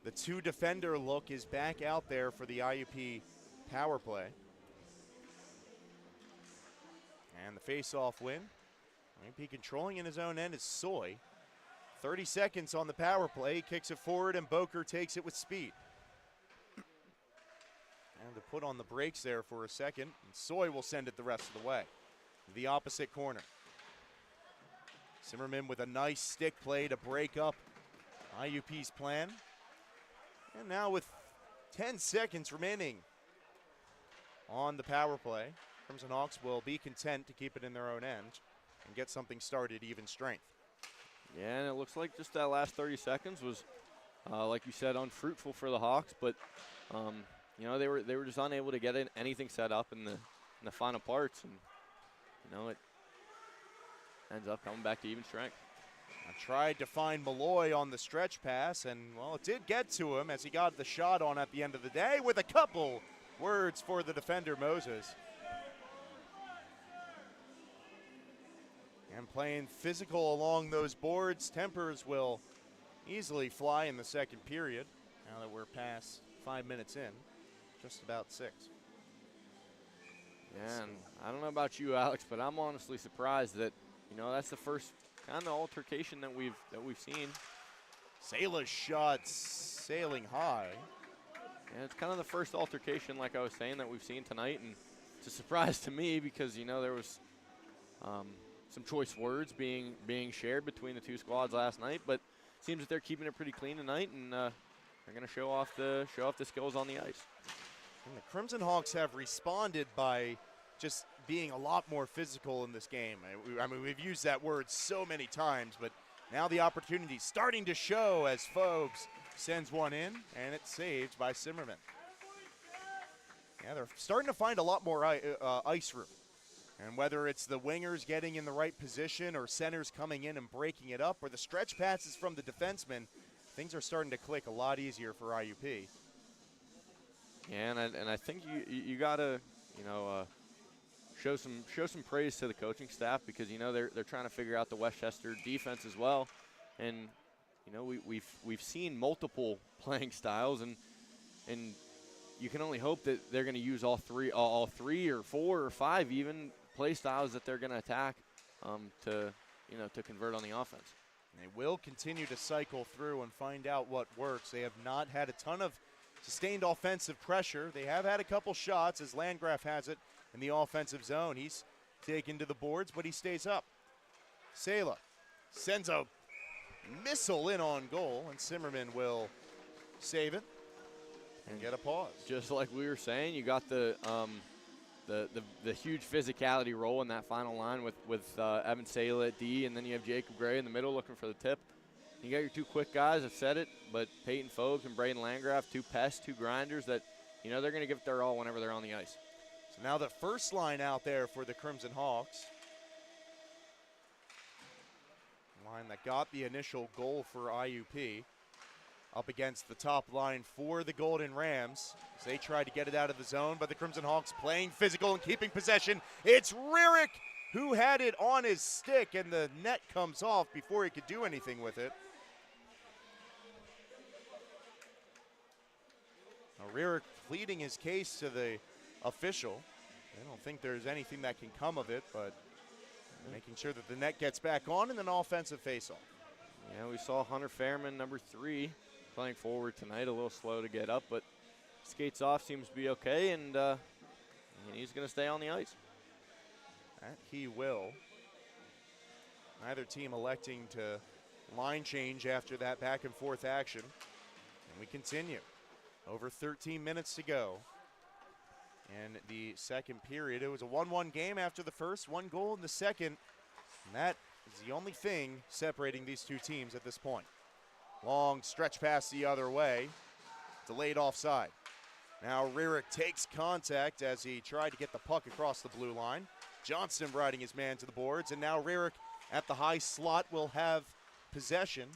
The two-defender look is back out there for the IUP power play. And the face-off win. IUP controlling in his own end is Soy. 30 seconds on the power play. He kicks it forward, and Boker takes it with speed. And to put on the brakes there for a second, and Soy will send it the rest of the way. The opposite corner. Zimmerman with a nice stick play to break up IUP's plan. And now with 10 seconds remaining on the power play, Crimson Hawks will be content to keep it in their own end and get something started even strength. Yeah, and it looks like just that last 30 seconds was, like you said, unfruitful for the Hawks. But they were just unable to get anything set up in the final parts, and it ends up coming back to even strength. I tried to find Malloy on the stretch pass, and, well, it did get to him as he got the shot on at the end of the day with a couple words for the defender, Moses. And playing physical along those boards, tempers will easily fly in the second period, now that we're past 5 minutes in, just about 6. Yeah, and I don't know about you, Alex, but I'm honestly surprised that that's the first kind of altercation that we've seen. Sala's shot sailing high. Yeah, it's kind of the first altercation, like I was saying, that we've seen tonight, and it's a surprise to me because there was some choice words being shared between the two squads last night, but it seems that they're keeping it pretty clean tonight, and they're going to show off the skills on the ice. And the Crimson Hawks have responded by just being a lot more physical in this game. I mean, we've used that word so many times, but now the opportunity starting to show as Phobes sends one in, and it's saved by Zimmerman. Yeah, they're starting to find a lot more ice room. And whether it's the wingers getting in the right position or centers coming in and breaking it up or the stretch passes from the defensemen, things are starting to click a lot easier for IUP. Yeah, and I think you got to, show some praise to the coaching staff because they're trying to figure out the West Chester defense as well, and you know, we've seen multiple playing styles, and you can only hope that they're going to use all three or four or five even play styles that they're going to attack to convert on the offense. They will continue to cycle through and find out what works. They have not had a ton of sustained offensive pressure. They have had a couple shots, as Landgraf has it in the offensive zone. He's taken to the boards, but he stays up. Sela sends a missile in on goal, and Zimmerman will save it and get a pause. Just like we were saying, you got the huge physicality role in that final line with Evan Sela at D, and then you have Jacob Gray in the middle looking for the tip. You got your two quick guys, I've said it, but Peyton Fogues and Braden Landgraf, two pests, two grinders that, you know, they're going to give it their all whenever they're on the ice. So now the first line out there for the Crimson Hawks. Line that got the initial goal for IUP. Up against the top line for the Golden Rams as they try to get it out of the zone, but the Crimson Hawks playing physical and keeping possession. It's Rierick who had it on his stick, and the net comes off before he could do anything with it. Now Rierick pleading his case to the official. I don't think there's anything that can come of it, but making sure that the net gets back on and an offensive faceoff. Yeah, we saw Hunter Fairman, number 3, playing forward tonight, a little slow to get up, but skates off, seems to be okay, and he's going to stay on the ice. That he will. Neither team electing to line change after that back and forth action. And we continue. Over 13 minutes to go in the second period. It was a 1-1 game after the first, 1 goal in the second, and that is the only thing separating these two teams at this point. Long stretch pass the other way, delayed offside. Now Rierick takes contact as he tried to get the puck across the blue line. Johnston riding his man to the boards, and now Rierick at the high slot will have possession.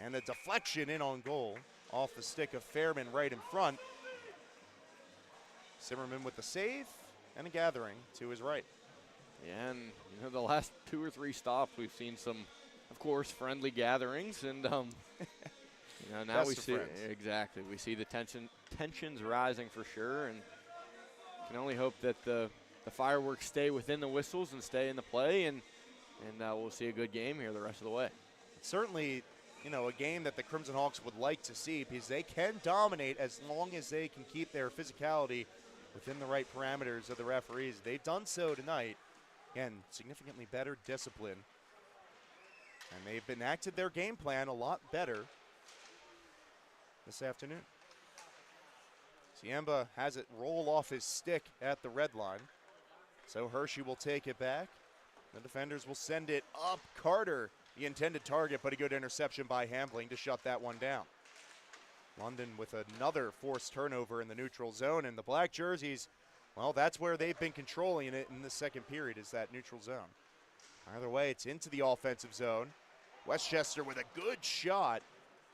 And a deflection in on goal off the stick of Fairman right in front. Zimmerman with the save and a gathering to his right. Yeah, and you know, the last 2 or 3 stops, we've seen some, of course, friendly gatherings, and you know, now we see exactly. We see the tensions rising for sure, and can only hope that the fireworks stay within the whistles and stay in the play, and we'll see a good game here the rest of the way. Certainly, you know, a game that the Crimson Hawks would like to see, because they can dominate as long as they can keep their physicality within the right parameters of the referees. They've done so tonight. Again, significantly better discipline. And they've enacted their game plan a lot better this afternoon. Ziemba has it roll off his stick at the red line. So Hershey will take it back. The defenders will send it up. Carter, the intended target, but a good interception by Hambling to shut that one down. London with another forced turnover in the neutral zone, and the black jerseys, well, that's where they've been controlling it in the second period, is that neutral zone. Either way, it's into the offensive zone. West Chester with a good shot.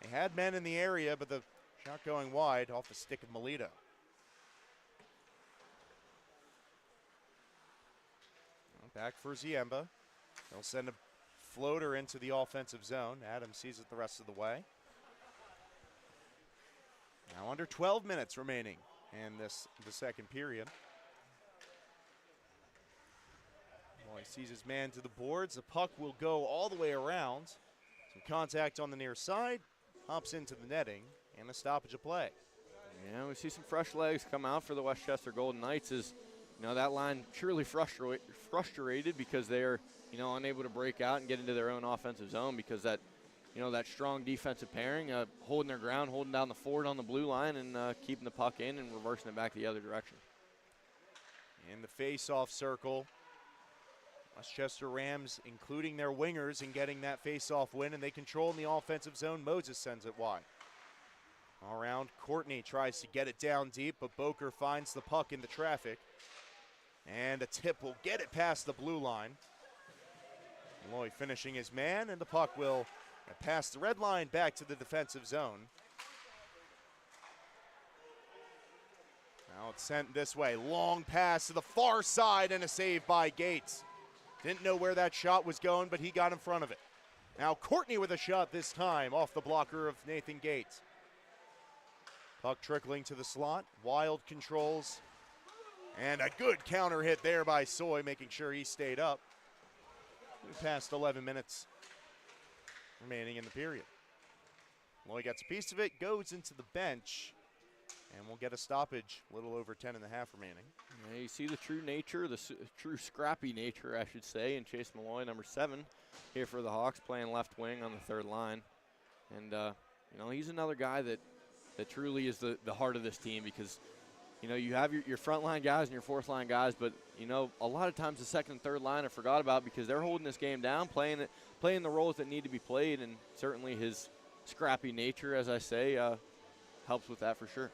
They had men in the area, but the shot going wide off the stick of Melito. Back for Ziemba. They'll send a floater into the offensive zone. Adams sees it the rest of the way. Now under 12 minutes remaining in the second period. Well, he sees his man to the boards. The puck will go all the way around. Some contact on the near side. Hops into the netting, and a stoppage of play. Yeah, we see some fresh legs come out for the West Chester Golden Knights. As you know, that line surely frustrated because they're, you know, unable to break out and get into their own offensive zone because that, you know, that strong defensive pairing, holding their ground, holding down the forward on the blue line, and keeping the puck in and reversing it back the other direction. In the face-off circle, West Chester Rams including their wingers in getting that face-off win, and they control in the offensive zone. Moses sends it wide. All around, Courtney tries to get it down deep, but Boker finds the puck in the traffic. And a tip will get it past the blue line. Malloy finishing his man, and the puck will pass the red line back to the defensive zone. Now it's sent this way. Long pass to the far side and a save by Gates. Didn't know where that shot was going, but he got in front of it. Now Courtney with a shot this time off the blocker of Nathan Gates. Puck trickling to the slot. Wild controls. And a good counter hit there by Soy, making sure he stayed up. Past 11 minutes remaining in the period. Loy gets a piece of it, goes into the bench, and we'll get a stoppage, a little over 10 and a half remaining. Yeah, you see the true nature, the true scrappy nature, I should say, in Chase Malloy, number 7, here for the Hawks, playing left wing on the third line. And, you know, he's another guy that truly is the heart of this team because, you know, you have your front line guys and your fourth line guys, but, you know, a lot of times the second and third line are forgot about because they're holding this game down, playing the roles that need to be played, and certainly his scrappy nature, as I say, helps with that for sure.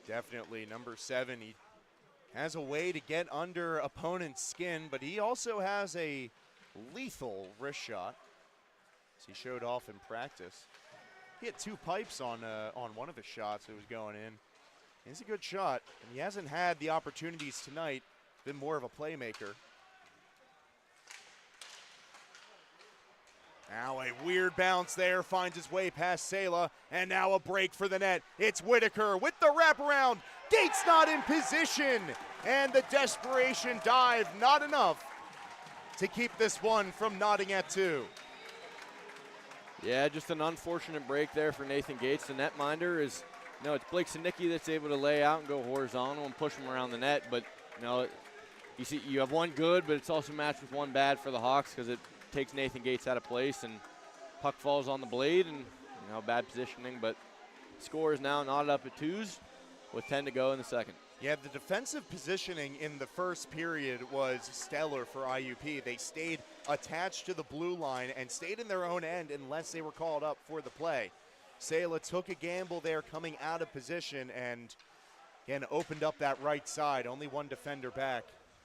Definitely. Number 7, he has a way to get under opponent's skin, but he also has a lethal wrist shot, as he showed off in practice. He had 2 pipes on one of his shots that was going in. It's a good shot, and he hasn't had the opportunities tonight, been more of a playmaker. Now a weird bounce there, finds his way past Sela, and now a break for the net. It's Whitaker with the wraparound. Gates not in position, and the desperation dive not enough to keep this one from nodding at 2. Yeah, just an unfortunate break there for Nathan Gates. The netminder is, you know, it's Blake Sinicki that's able to lay out and go horizontal and push him around the net. But, you know, you see, you have one good, but it's also matched with one bad for the Hawks because it takes Nathan Gates out of place and puck falls on the blade and, you know, bad positioning. But score is now knotted up at 2s with 10 to go in the second. Yeah, the defensive positioning in the first period was stellar for IUP. They stayed attached to the blue line and stayed in their own end unless they were called up for the play. Sela took a gamble there coming out of position and, again, opened up that right side. Only one defender back.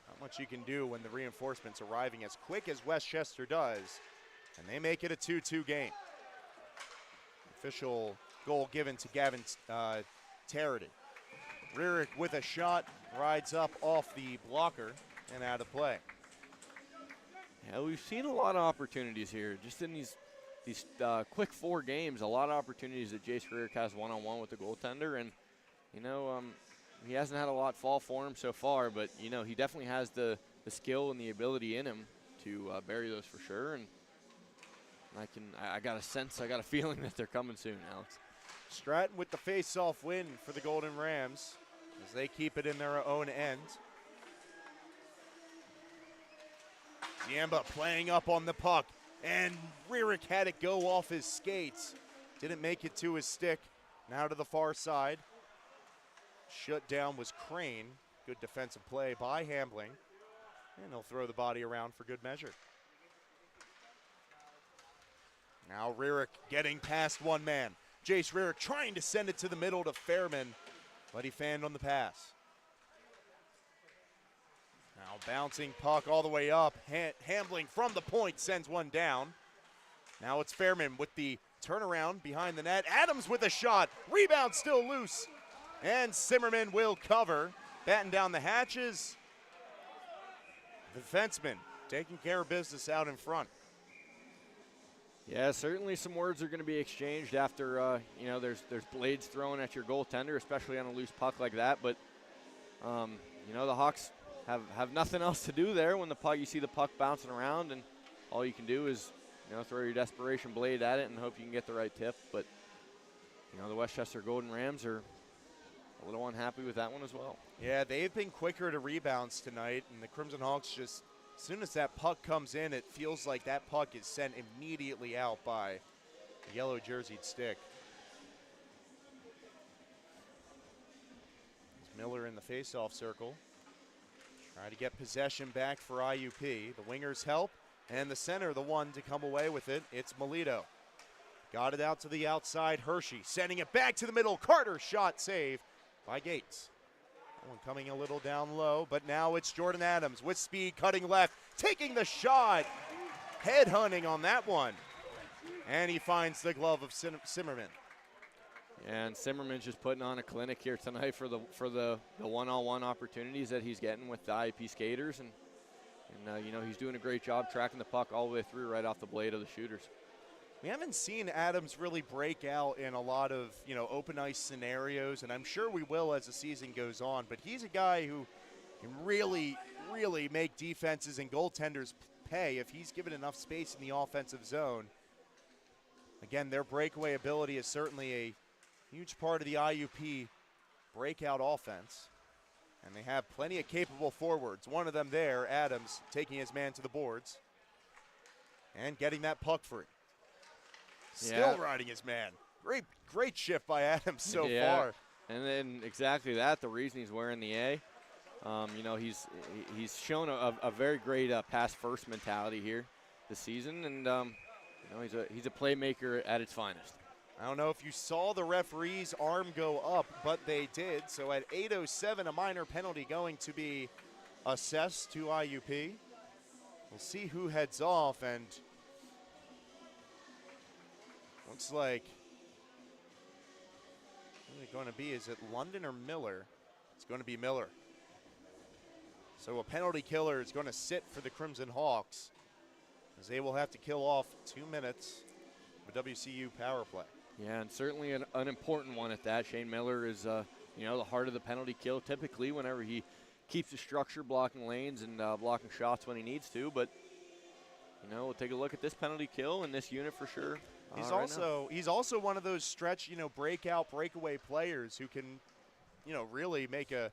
Not much you can do when the reinforcements arriving as quick as West Chester does. And they make it a 2-2 game. Official goal given to Gavin Tarrity. Rierick with a shot, rides up off the blocker and out of play. Yeah, we've seen a lot of opportunities here. Just in these quick 4 games, a lot of opportunities that Jace Rierick has one-on-one with the goaltender. And, you know, he hasn't had a lot fall for him so far, but, you know, he definitely has the skill and the ability in him to bury those for sure. And I got a feeling that they're coming soon, Alex. Stratton with the face-off win for the Golden Rams as they keep it in their own end. Ziamba playing up on the puck, and Rierick had it go off his skates. Didn't make it to his stick. Now to the far side. Shut down was Crane. Good defensive play by Hambling. And he'll throw the body around for good measure. Now Rierick getting past one man. Jace Rierick trying to send it to the middle to Fairman, but he fanned on the pass. Now bouncing puck all the way up. Hambling from the point sends one down. Now it's Fairman with the turnaround behind the net. Adams with a shot. Rebound still loose. And Zimmerman will cover. Batten down the hatches. The defenseman taking care of business out in front. Yeah, certainly some words are going to be exchanged after, you know, there's blades thrown at your goaltender, especially on a loose puck like that. But, you know, the Hawks have nothing else to do there when you see the puck bouncing around, and all you can do is, you know, throw your desperation blade at it and hope you can get the right tip. But, you know, the West Chester Golden Rams are a little unhappy with that one as well. Yeah, they've been quicker to rebounds tonight, and the Crimson Hawks just, as soon as that puck comes in, it feels like that puck is sent immediately out by the yellow jerseyed stick. Miller in the faceoff circle. Try to get possession back for IUP. The wingers help, and the center, the one to come away with it. It's Melito. Got it out to the outside. Hershey sending it back to the middle. Carter shot save by Gates. That one coming a little down low, but now it's Jordan Adams with speed, cutting left, taking the shot. Head hunting on that one. And he finds the glove of Zimmerman. And Zimmerman's just putting on a clinic here tonight for the one-on-one opportunities that he's getting with the IUP skaters, and And, he's doing a great job tracking the puck all the way through right off the blade of the shooters. We haven't seen Adams really break out in a lot of, open ice scenarios, and I'm sure we will as the season goes on, but he's a guy who can really, really make defenses and goaltenders pay if he's given enough space in the offensive zone. Again, their breakaway ability is certainly a huge part of the IUP breakout offense, and they have plenty of capable forwards. One of them there, Adams, taking his man to the boards and getting that puck free. Still riding his man. Great shift by Adams so far. And then exactly that, the reason he's wearing the A. He's shown a very great pass first mentality here this season, and he's a playmaker at its finest. I don't know if you saw the referee's arm go up, but they did. So at 8:07, a minor penalty going to be assessed to IUP. We'll see who heads off, and looks like who is it going to be? Is it London or Miller? It's going to be Miller. So a penalty killer is going to sit for the Crimson Hawks, as they will have to kill off 2 minutes of a WCU power play. Yeah, and certainly an important one at that. Shane Miller is, the heart of the penalty kill typically whenever he keeps the structure, blocking lanes and blocking shots when he needs to. But, we'll take a look at this penalty kill in this unit for sure. He's also one of those stretch, breakaway players who can, really make a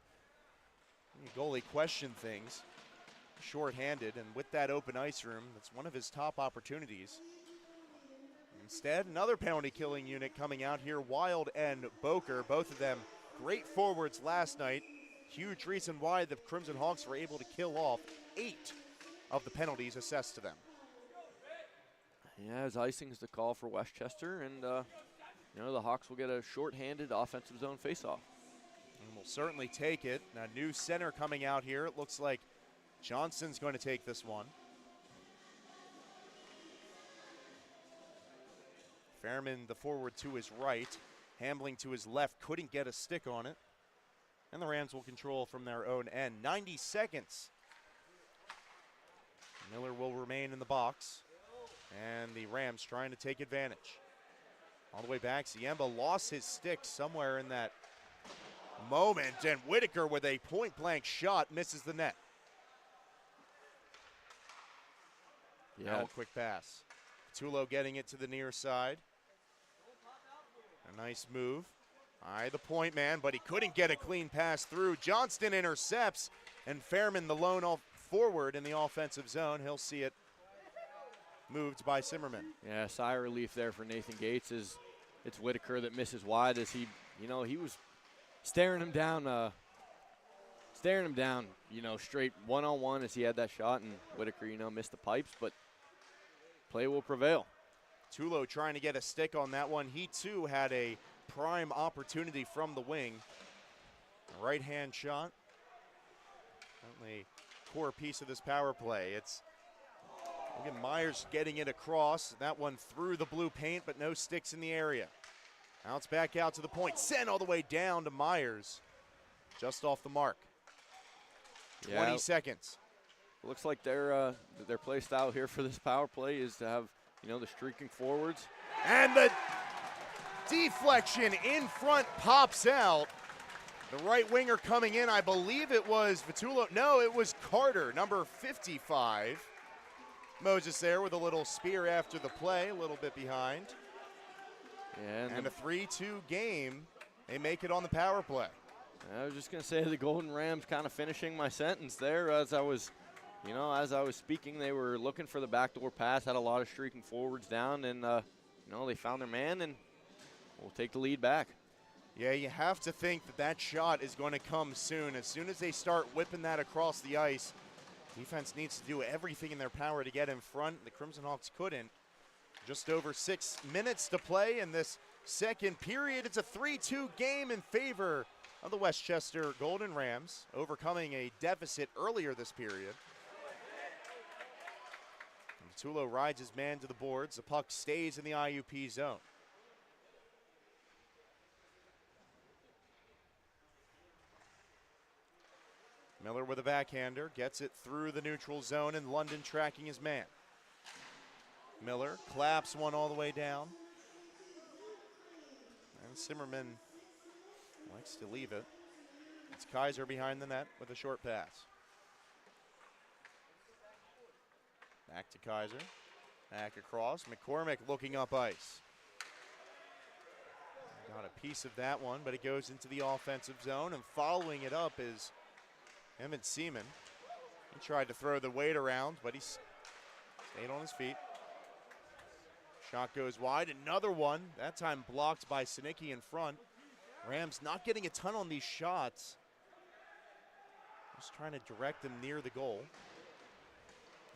goalie question things shorthanded, and with that open ice room, that's one of his top opportunities. Instead, another penalty killing unit coming out here, Wild and Boker, both of them great forwards last night. Huge reason why the Crimson Hawks were able to kill off 8 of the penalties assessed to them. Yeah, as icing is the call for West Chester, and the Hawks will get a shorthanded offensive zone faceoff. And we'll certainly take it. A new center coming out here. It looks like Johnson's going to take this one. Fairman, the forward, to his right. Hambling to his left, couldn't get a stick on it. And the Rams will control from their own end. 90 seconds. Miller will remain in the box. And the Rams trying to take advantage. All the way back, Ziemba lost his stick somewhere in that moment. And Whitaker with a point-blank shot misses the net. Yeah. Now a quick pass. Tulo getting it to the near side. A nice move. The point man, but he couldn't get a clean pass through. Johnston intercepts, and Fairman, the lone forward in the offensive zone. He'll see it moved by Simmerman. Yeah, sigh of relief there for Nathan Gates. It's Whitaker that misses wide, as he was staring him down, straight one-on-one as he had that shot, and Whitaker, missed the pipes, but play will prevail. Tulo trying to get a stick on that one. He too had a prime opportunity from the wing. A right-hand shot. Certainly a core piece of this power play. Look at Myers getting it across. That one through the blue paint, but no sticks in the area. Now it's back out to the point. Sent all the way down to Myers. Just off the mark. 20 seconds. Looks like their play style here for this power play is to have, the streaking forwards. And the deflection in front pops out. The right winger coming in, I believe it was Vitulo. No, it was Carter, number 55. Moses there with a little spear after the play, a little bit behind. Yeah, and a 3-2 game. They make it on the power play. I was just going to say the Golden Rams kind of finishing my sentence there as I was speaking. They were looking for the backdoor pass, had a lot of streaking forwards down, and, they found their man, and we'll take the lead back. Yeah, you have to think that shot is going to come soon. As soon as they start whipping that across the ice, defense needs to do everything in their power to get in front. The Crimson Hawks couldn't. Just over 6 minutes to play in this second period. It's a 3-2 game in favor of the West Chester Golden Rams, overcoming a deficit earlier this period. Tulo rides his man to the boards. The puck stays in the IUP zone. Miller with a backhander, gets it through the neutral zone, and London tracking his man. Miller claps one all the way down. And Zimmerman likes to leave it. It's Kaiser behind the net with a short pass. Back to Kaiser. Back across. McCormick looking up ice. Got a piece of that one, but it goes into the offensive zone, and following it up is Emmett Seaman. He tried to throw the weight around, but he stayed on his feet. Shot goes wide. Another one, that time blocked by Sinicki in front. Rams not getting a ton on these shots. Just trying to direct them near the goal.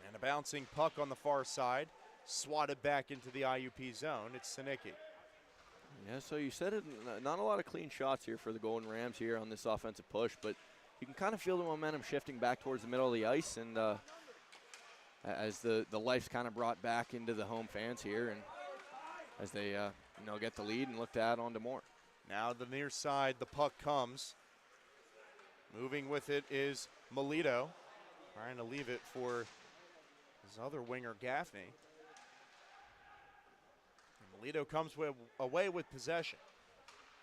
And a bouncing puck on the far side. Swatted back into the IUP zone. It's Sinicki. Yeah, so you said it, not a lot of clean shots here for the Golden Rams here on this offensive push, but you can kind of feel the momentum shifting back towards the middle of the ice, and as the life's kind of brought back into the home fans here, and as they get the lead and look to add on to more. Now the near side, the puck comes. Moving with it is Melito, trying to leave it for his other winger, Gaffney. And Melito comes away with possession.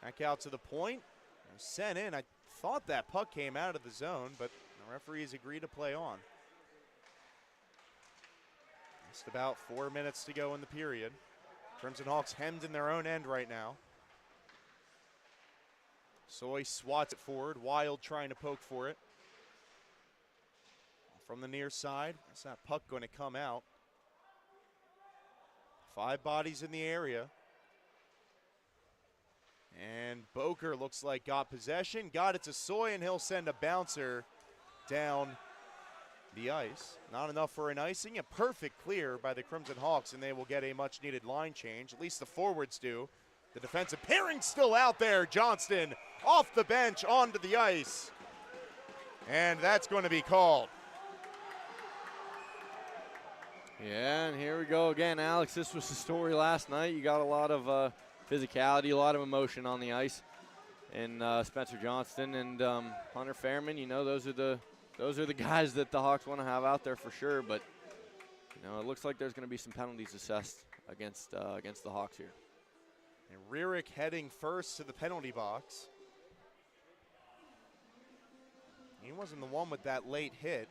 Back out to the point, and sent in. I thought that puck came out of the zone, but the referees agreed to play on. Just about 4 minutes to go in the period. Crimson Hawks hemmed in their own end right now. Soy swats it forward. Wild trying to poke for it. From the near side, is that puck going to come out? 5 bodies in the area. And Boker looks like got possession. Got it to Soy, and he'll send a bouncer down the ice. Not enough for an icing. A perfect clear by the Crimson Hawks, and they will get a much-needed line change. At least the forwards do. The defensive pairing still out there. Johnston off the bench onto the ice. And that's going to be called. Yeah, and here we go again, Alex. This was the story last night. You got a lot of physicality, a lot of emotion on the ice. And Spencer Johnston and Hunter Fairman, those are the guys that the Hawks want to have out there for sure. But it looks like there's going to be some penalties assessed against the Hawks here. And Rierick heading first to the penalty box. He wasn't the one with that late hit.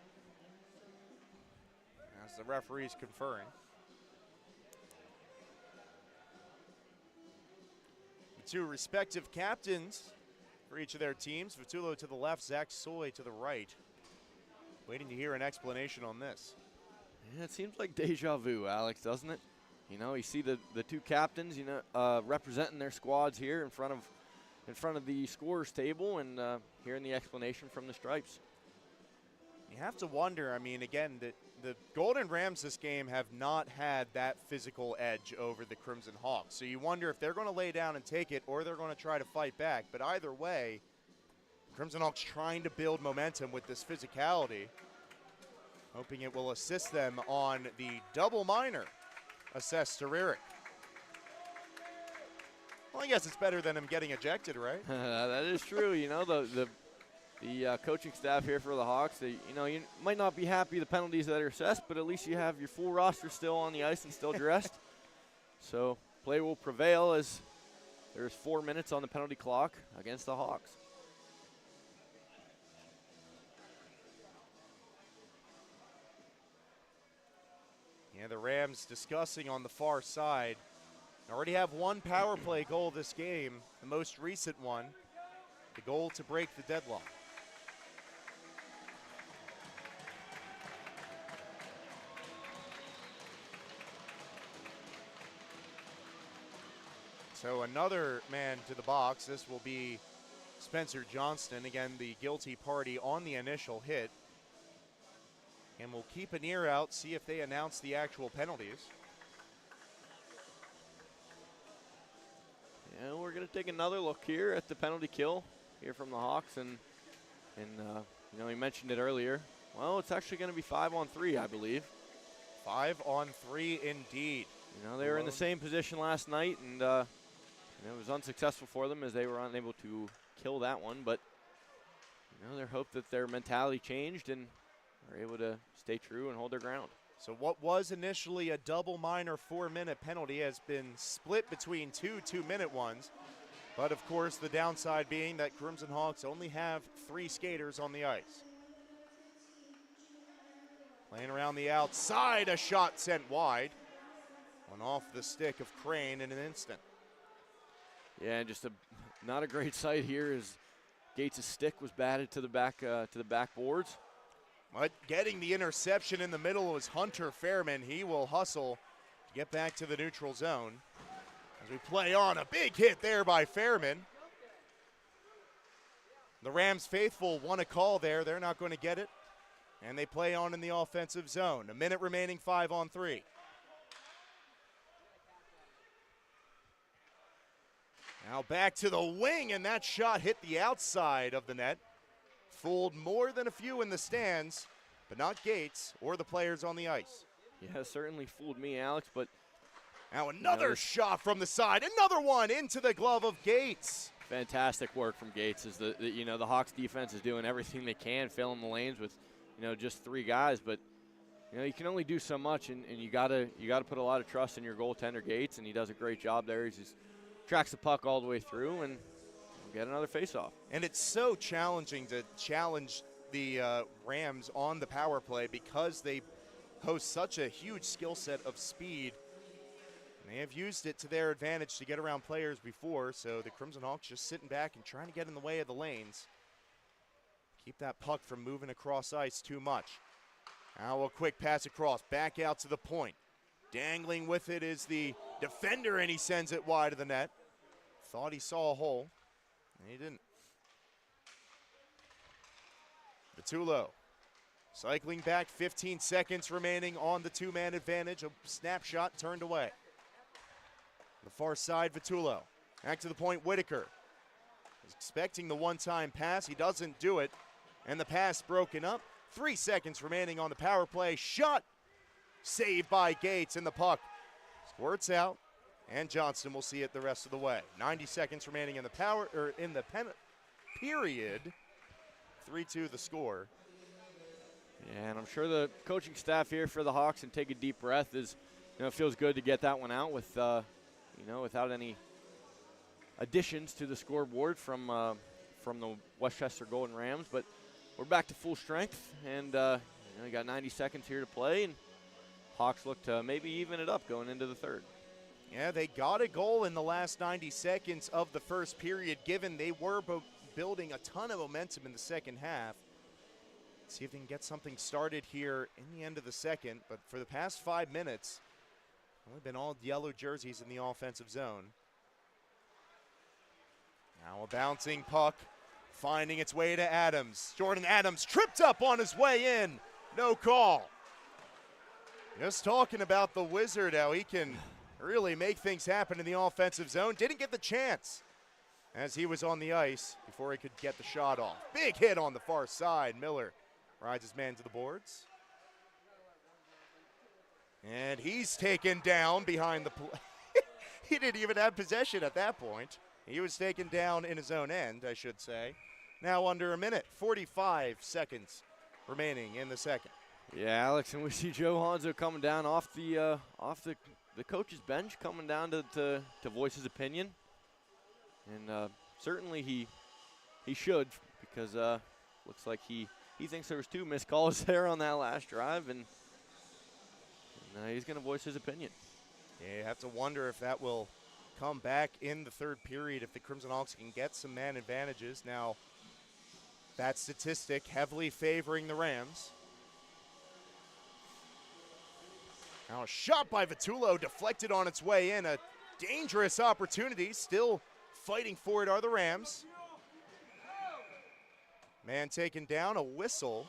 As the referee's conferring. The two respective captains for each of their teams. Vitullo to the left, Zach Soy to the right. Waiting to hear an explanation on this. Yeah, it seems like deja vu, Alex, doesn't it? You see the two captains, representing their squads here in front of the scorer's table, and hearing the explanation from the Stripes. You have to wonder, again, the Golden Rams this game have not had that physical edge over the Crimson Hawks. So you wonder if they're going to lay down and take it, or they're going to try to fight back. But either way, Crimson Hawks trying to build momentum with this physicality, hoping it will assist them on the double minor assessed to Rierick. Well, I guess it's better than him getting ejected, right? That is true. The coaching staff here for the Hawks, you might not be happy the penalties that are assessed, but at least you have your full roster still on the ice and still dressed. So play will prevail as there's 4 minutes on the penalty clock against the Hawks. Yeah, the Rams discussing on the far side. Already have one power play goal this game, the most recent one, the goal to break the deadlock. So another man to the box. This will be Spencer Johnston, again the guilty party on the initial hit. And we'll keep an ear out, see if they announce the actual penalties. Yeah, we're going to take another look here at the penalty kill here from the Hawks. And we mentioned it earlier. Well, it's actually going to be 5-on-3, I believe. 5-on-3 indeed. They were in the same position last night, and it was unsuccessful for them as they were unable to kill that one. But their hope that their mentality changed and are able to stay true and hold their ground. So what was initially a double minor 4-minute penalty has been split between two 2-minute ones. But of course, the downside being that Crimson Hawks only have 3 skaters on the ice. Playing around the outside, a shot sent wide. One off the stick of Crane in an instant. Yeah, just not a great sight here as Gates' stick was batted to the backboards. But getting the interception in the middle was Hunter Fairman. He will hustle to get back to the neutral zone. As we play on, a big hit there by Fairman. The Rams faithful want a call there. They're not going to get it. And they play on in the offensive zone. A minute remaining, 5-on-3. Now back to the wing, and that shot hit the outside of the net. Fooled more than a few in the stands, but not Gates or the players on the ice. Yeah, certainly fooled me, Alex, but now another shot from the side, another one into the glove of Gates. Fantastic work from Gates as the Hawks defense is doing everything they can, filling the lanes with, just 3 guys, but you can only do so much, and you gotta put a lot of trust in your goaltender Gates, and he does a great job there. He just tracks the puck all the way through and get another faceoff. And it's so challenging to challenge the Rams on the power play because they host such a huge skill set of speed. And they have used it to their advantage to get around players before, so the Crimson Hawks just sitting back and trying to get in the way of the lanes. Keep that puck from moving across ice too much. Now a quick pass across, back out to the point. Dangling with it is the defender, and he sends it wide of the net. Thought he saw a hole, and he didn't. Vitullo cycling back, 15 seconds remaining on the 2-man advantage. A snapshot turned away. The far side, Vitullo. Back to the point, Whitaker. Was expecting the one-time pass. He doesn't do it, and the pass broken up. 3 seconds remaining on the power play. Shot saved by Gates, and the puck squirts out. And Johnston will see it the rest of the way. 90 seconds remaining in the period. 3-2 the score. Yeah, and I'm sure the coaching staff here for the Hawks can take a deep breath. It feels good to get that one out with, without any additions to the scoreboard from the West Chester Golden Rams. But we're back to full strength, and we got 90 seconds here to play, and Hawks look to maybe even it up going into the third. Yeah, they got a goal in the last 90 seconds of the first period, given they were building a ton of momentum in the second half. Let's see if they can get something started here in the end of the second. But for the past 5 minutes, only been all yellow jerseys in the offensive zone. Now a bouncing puck, finding its way to Adams. Jordan Adams tripped up on his way in. No call. Just talking about the Wizard, how he can really make things happen in the offensive zone. Didn't get the chance as he was on the ice before he could get the shot off. Big hit on the far side. Miller rides his man to the boards. And he's taken down behind the play. He didn't even have possession at that point. He was taken down in his own end, I should say. Now under a minute, 45 seconds remaining in the second. Yeah, Alex, and we see Joe Hanzo coming down off the coach's bench, coming down to voice his opinion. And certainly he should, because looks like he thinks there was 2 missed calls there on that last drive, and he's going to voice his opinion. Yeah, you have to wonder if that will come back in the third period if the Crimson Hawks can get some man advantages. Now, that statistic heavily favoring the Rams. Now a shot by Vitullo deflected on its way in. A dangerous opportunity. Still fighting for it are the Rams. Man taken down, a whistle.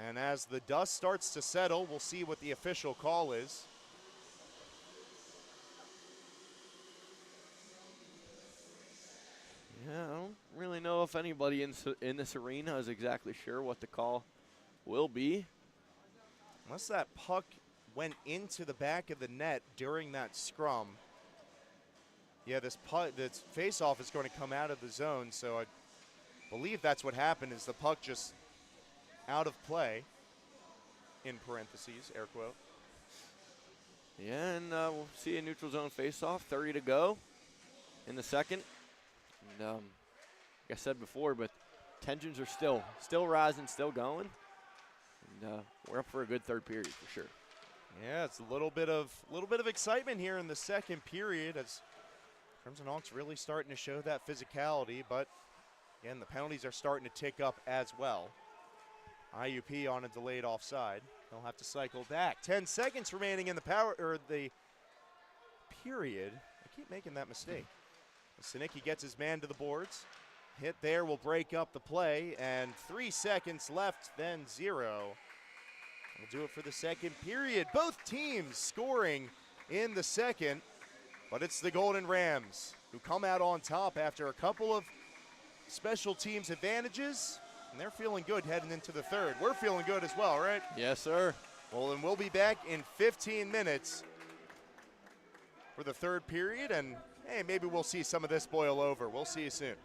And as the dust starts to settle, we'll see what the official call is. Yeah, I don't really know if anybody in this arena is exactly sure what the call will be. Unless that puck went into the back of the net during that scrum. Yeah, this face-off is going to come out of the zone, so Believe that's what happened, is the puck just out of play, in parentheses, air quote. Yeah, and we'll see a neutral zone faceoff. 30 to go in the second. And like I said before, but tensions are still rising, still going. And we're up for a good third period for sure. Yeah, it's a little bit of excitement here in the second period as Crimson Hawks really starting to show that physicality, but again, the penalties are starting to tick up as well. IUP on a delayed offside. They'll have to cycle back. 10 seconds remaining in the period. I keep making that mistake. Sinicki gets his man to the boards. Hit there will break up the play, and 3 seconds left, then 0. We'll do it for the second period. Both teams scoring in the second, but it's the Golden Rams who come out on top after a couple of special teams advantages, and they're feeling good heading into the third. We're feeling good as well, right? Yes, sir. Well, then we'll be back in 15 minutes for the third period, and hey, maybe we'll see some of this boil over. We'll see you soon.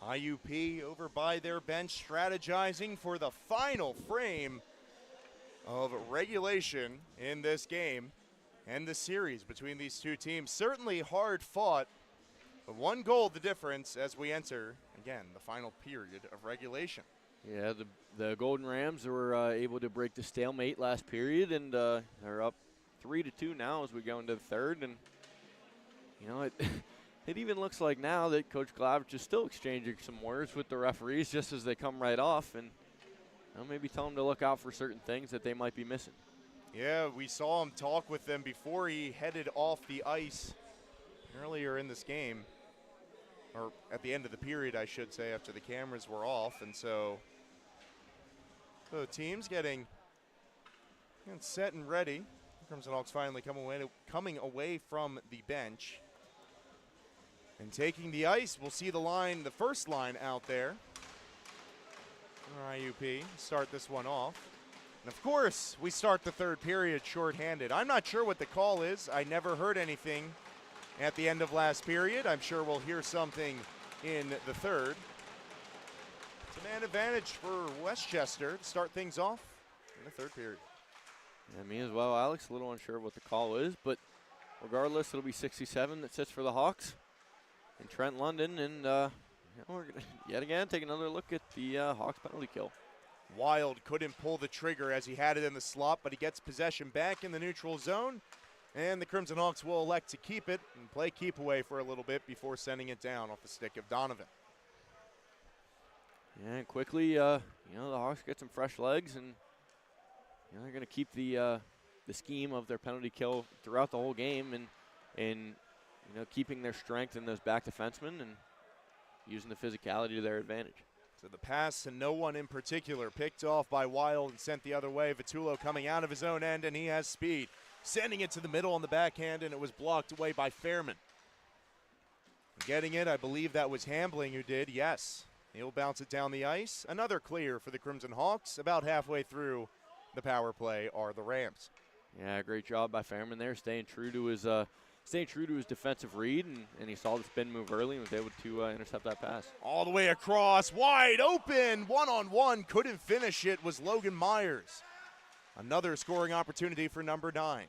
IUP over by their bench strategizing for the final frame of regulation in this game and the series between these two teams. Certainly hard fought, but 1 goal the difference as we enter, again, the final period of regulation. Yeah, the Golden Rams were able to break the stalemate last period, and they're up 3-2 now as we go into the third. And, you know, it even looks like now that Coach Glavich is still exchanging some words with the referees just as they come right off, and maybe tell them to look out for certain things that they might be missing. Yeah, we saw him talk with them before he headed off the ice earlier in this game, or at the end of the period, I should say, after the cameras were off. And so the team's getting set and ready. Crimson Hawks finally coming away from the bench and taking the ice. We'll see the first line out there for IUP. Start this one off. And of course, we start the third period shorthanded. I'm not sure what the call is. I never heard anything at the end of last period. I'm sure we'll hear something in the third. It's a man advantage for West Chester to start things off in the third period. Yeah, me as well, Alex. A little unsure what the call is, but regardless, it'll be 67 that sits for the Hawks and Trent London. And we're going to yet again take another look at the Hawks penalty kill. Wild couldn't pull the trigger as he had it in the slot, but he gets possession back in the neutral zone. And the Crimson Hawks will elect to keep it and play keep away for a little bit before sending it down off the stick of Donovan. Yeah, and quickly, the Hawks get some fresh legs, and they're going to keep the scheme of their penalty kill throughout the whole game, and keeping their strength in those back defensemen and using the physicality to their advantage. So the pass to no one in particular, picked off by Wild and sent the other way. Vitullo coming out of his own end, and he has speed. Sending it to the middle on the backhand, and it was blocked away by Fairman. Getting it, I believe that was Hambling who did, yes. He'll bounce it down the ice. Another clear for the Crimson Hawks. About halfway through the power play are the Rams. Yeah, great job by Fairman there, staying true to his defensive read, and he saw the spin move early and was able to intercept that pass. All the way across, wide open, one-on-one, couldn't finish it, was Logan Myers. Another scoring opportunity for number 9.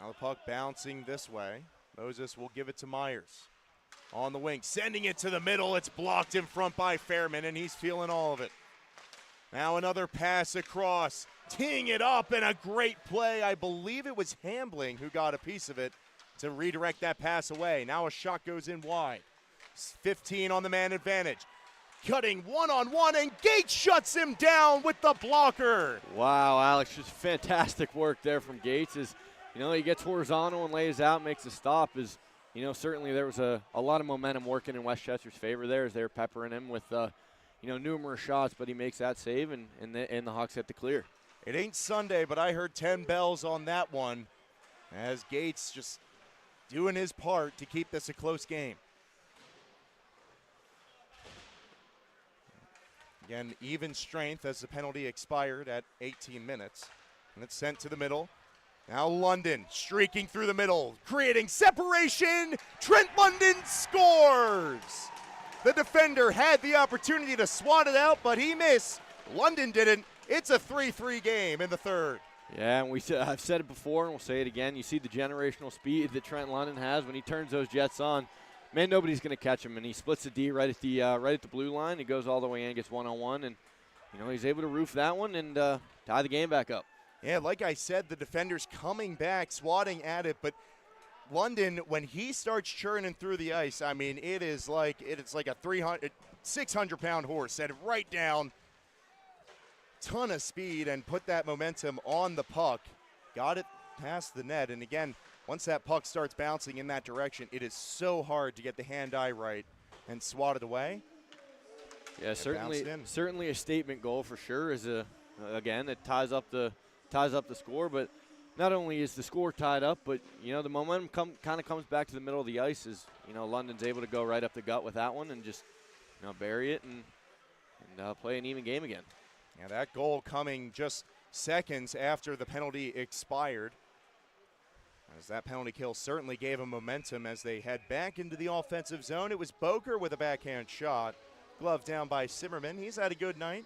Now the puck bouncing this way. Moses will give it to Myers. On the wing, sending it to the middle. It's blocked in front by Fairman, and he's feeling all of it. Now another pass across, teeing it up, and a great play. I believe it was Hambling who got a piece of it to redirect that pass away. Now a shot goes in wide. 15 on the man advantage. Cutting one-on-one, and Gates shuts him down with the blocker. Wow, Alex, just fantastic work there from Gates. He gets horizontal and lays out, makes a stop. Certainly there was a lot of momentum working in West Chester's favor there as they were peppering him with, numerous shots, but he makes that save, and the Hawks get the clear. It ain't Sunday, but I heard 10 bells on that one as Gates just doing his part to keep this a close game. Again, even strength as the penalty expired at 18 minutes. And it's sent to the middle. Now London streaking through the middle, creating separation. Trent London scores! The defender had the opportunity to swat it out, but he missed. London didn't. It's a 3-3 game in the third. Yeah, and I've said it before, and we'll say it again. You see the generational speed that Trent London has when he turns those jets on. Man, nobody's going to catch him, and he splits the D right at the blue line. He goes all the way in, gets one-on-one, and he's able to roof that one and tie the game back up. Yeah, like I said, the defender's coming back, swatting at it, but London, when he starts churning through the ice, I mean, it's like a 600-pound horse. Set it right down, ton of speed, and put that momentum on the puck. Got it past the net, and again, once that puck starts bouncing in that direction, it is so hard to get the hand-eye right and swat it away. Yeah, certainly a statement goal for sure. Again, it ties up the score, but not only is the score tied up, but the momentum kind of comes back to the middle of the ice as London's able to go right up the gut with that one and just bury it and play an even game again. Yeah, that goal coming just seconds after the penalty expired. As that penalty kill certainly gave them momentum as they head back into the offensive zone. It was Boker with a backhand shot. Glove down by Zimmerman. He's had a good night.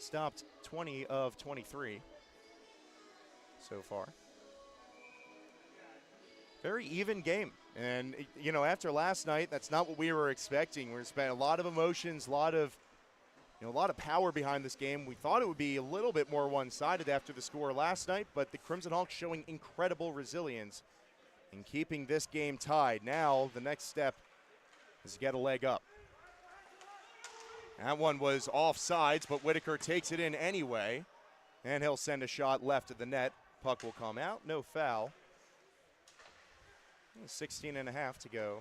Stopped 20 of 23 so far. Very even game. And, you know, after last night, that's not what we were expecting. We spent a lot of emotions, a lot of power behind this game. We thought it would be a little bit more one-sided after the score last night, but the Crimson Hawks showing incredible resilience in keeping this game tied. Now the next step is to get a leg up. That one was offsides, but Whitaker takes it in anyway, and he'll send a shot left of the net. Puck will come out, no foul. 16 and a half to go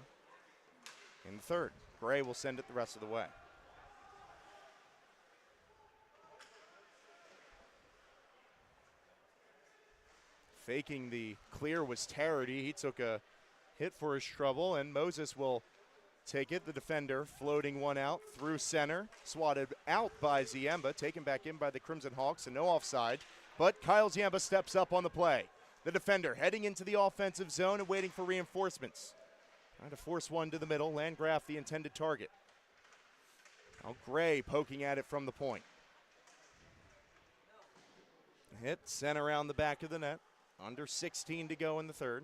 in the third. Gray will send it the rest of the way. Faking the clear was Tarity. He took a hit for his trouble, and Moses will take it. The defender floating one out through center. Swatted out by Ziemba. Taken back in by the Crimson Hawks, and no offside. But Kyle Ziemba steps up on the play. The defender heading into the offensive zone and waiting for reinforcements. Trying to force one to the middle. Landgraf the intended target. Now Gray poking at it from the point. Hit sent around the back of the net. Under 16 to go in the third.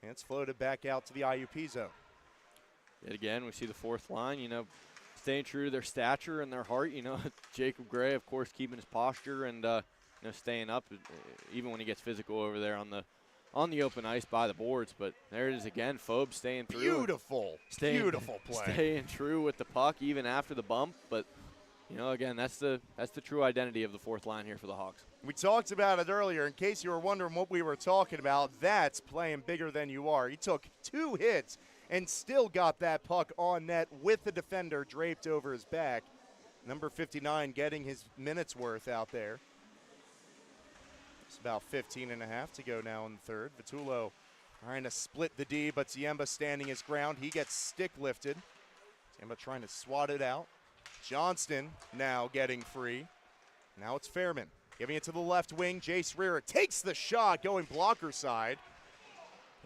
And it's floated back out to the IUP zone. Yet again, we see the fourth line, you know, staying true to their stature and their heart. You know, Jacob Gray, of course, keeping his posture and you know, staying up, even when he gets physical over there on the open ice by the boards. But there it is again, Fobe staying through. Beautiful play. Staying true with the puck even after the bump. But, you know, again, that's the true identity of the fourth line here for the Hawks. We talked about it earlier. In case you were wondering what we were talking about, that's playing bigger than you are. He took 2 hits and still got that puck on net with the defender draped over his back. Number 59 getting his minutes worth out there. It's about 15 and a half to go now in the third. Vitullo trying to split the D, but Ziemba standing his ground. He gets stick lifted. Ziemba trying to swat it out. Johnston now getting free. Now it's Fairman giving it to the left wing. Jace Rearer takes the shot going blocker side.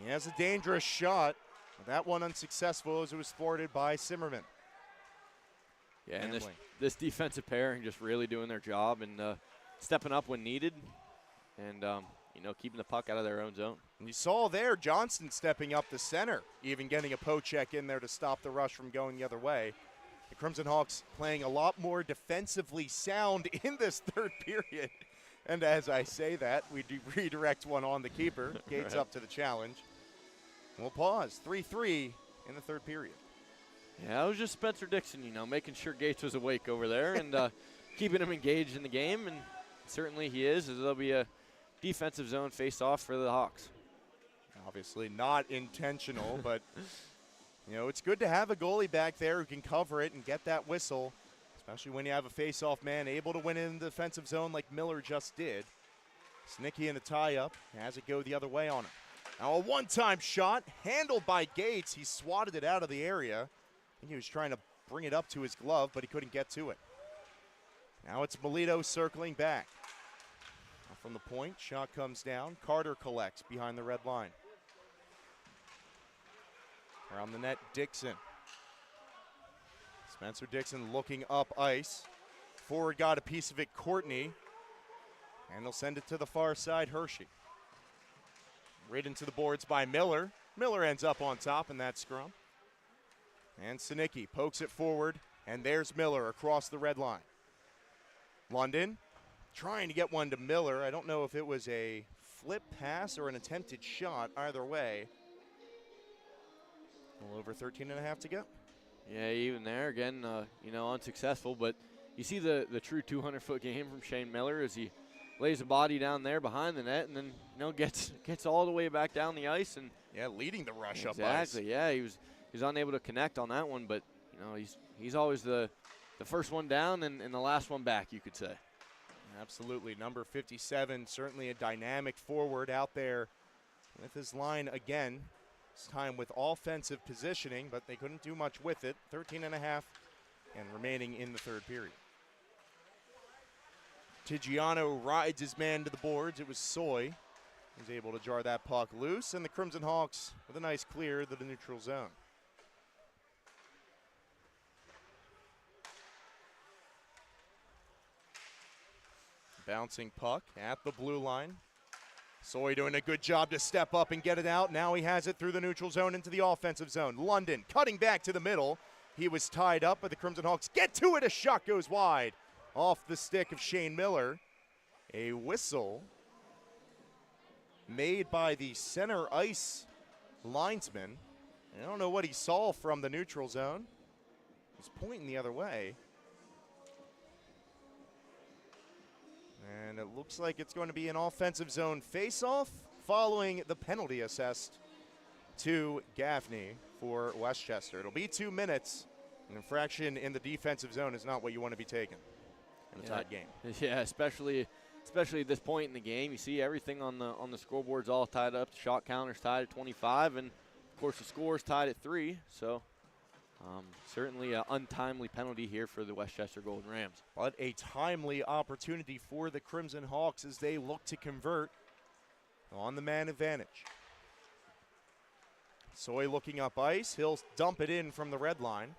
He has a dangerous shot. That one unsuccessful as it was thwarted by Zimmerman. Yeah, and this defensive pairing just really doing their job and stepping up when needed and, you know, keeping the puck out of their own zone. And you saw there Johnston stepping up the center, even getting a poke check in there to stop the rush from going the other way. The Crimson Hawks playing a lot more defensively sound in this third period. And as I say that, we do redirect one on the keeper. Gates up to the challenge. We'll pause. 3-3 in the third period. Yeah, it was just Spencer Dixon, you know, making sure Gates was awake over there and keeping him engaged in the game. And certainly he is, as there'll be a defensive zone face-off for the Hawks. Obviously not intentional, but, you know, it's good to have a goalie back there who can cover it and get that whistle, especially when you have a face-off man able to win in the defensive zone like Miller just did. Snicky in a tie-up, has it go the other way on him. Now a one-time shot handled by Gates. He swatted it out of the area. I think he was trying to bring it up to his glove, but he couldn't get to it. Now it's Melito circling back. Now from the point, shot comes down. Carter collects behind the red line. Around the net, Dixon. Spencer Dixon looking up ice. Forward got a piece of it, Courtney. And they'll send it to the far side, Hershey. Right into the boards by Miller. Miller ends up on top in that scrum. And Sinicki pokes it forward, and there's Miller across the red line. London trying to get one to Miller. I don't know if it was a flip pass or an attempted shot. Either way, a little over 13 and a half to go. Yeah, even there, again, you know, unsuccessful. But you see the true 200-foot game from Shane Miller as he lays a body down there behind the net and then, you know, gets all the way back down the ice. And yeah, leading the rush up ice. Exactly, yeah. He was unable to connect on that one, but, you know, he's always the first one down and the last one back, you could say. Absolutely. Number 57, certainly a dynamic forward out there with his line again. This time with offensive positioning, but they couldn't do much with it. 13 and a half and remaining in the third period. Tigiano rides his man to the boards. It was Soy. He's able to jar that puck loose, and the Crimson Hawks with a nice clear to the neutral zone. Bouncing puck at the blue line. Soy doing a good job to step up and get it out. Now he has it through the neutral zone into the offensive zone. London cutting back to the middle. He was tied up, but the Crimson Hawks get to it. A shot goes wide off the stick of Shane Miller. A whistle made by the center ice linesman. I don't know what he saw from the neutral zone. He's pointing the other way. And it looks like it's going to be an offensive zone face-off following the penalty assessed to Gaffney for West Chester. It'll be 2 minutes. An infraction in the defensive zone is not what you want to be taking in a tied game. Yeah, especially at this point in the game. You see everything on the scoreboard's all tied up. The shot counter's tied at 25, and of course the score's tied at 3. So certainly an untimely penalty here for the West Chester Golden Rams. But a timely opportunity for the Crimson Hawks as they look to convert on the man advantage. Soy looking up ice. He'll dump it in from the red line.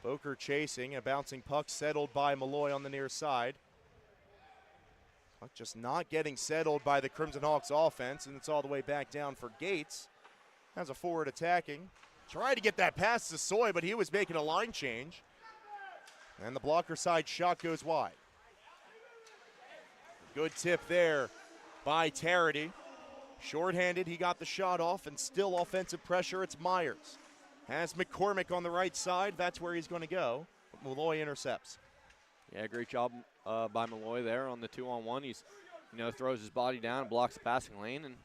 Boker chasing. A bouncing puck settled by Malloy on the near side. Puck just not getting settled by the Crimson Hawks offense, and it's all the way back down for Gates. Has a forward attacking. Tried to get that pass to Soy, but he was making a line change. And the blocker side shot goes wide. Good tip there by Tarity. Shorthanded, he got the shot off, and still offensive pressure. It's Myers. Has McCormick on the right side. That's where he's going to go. Malloy intercepts. Yeah, great job by Malloy there on the 2-on-1. He's, throws his body down and blocks the passing lane, and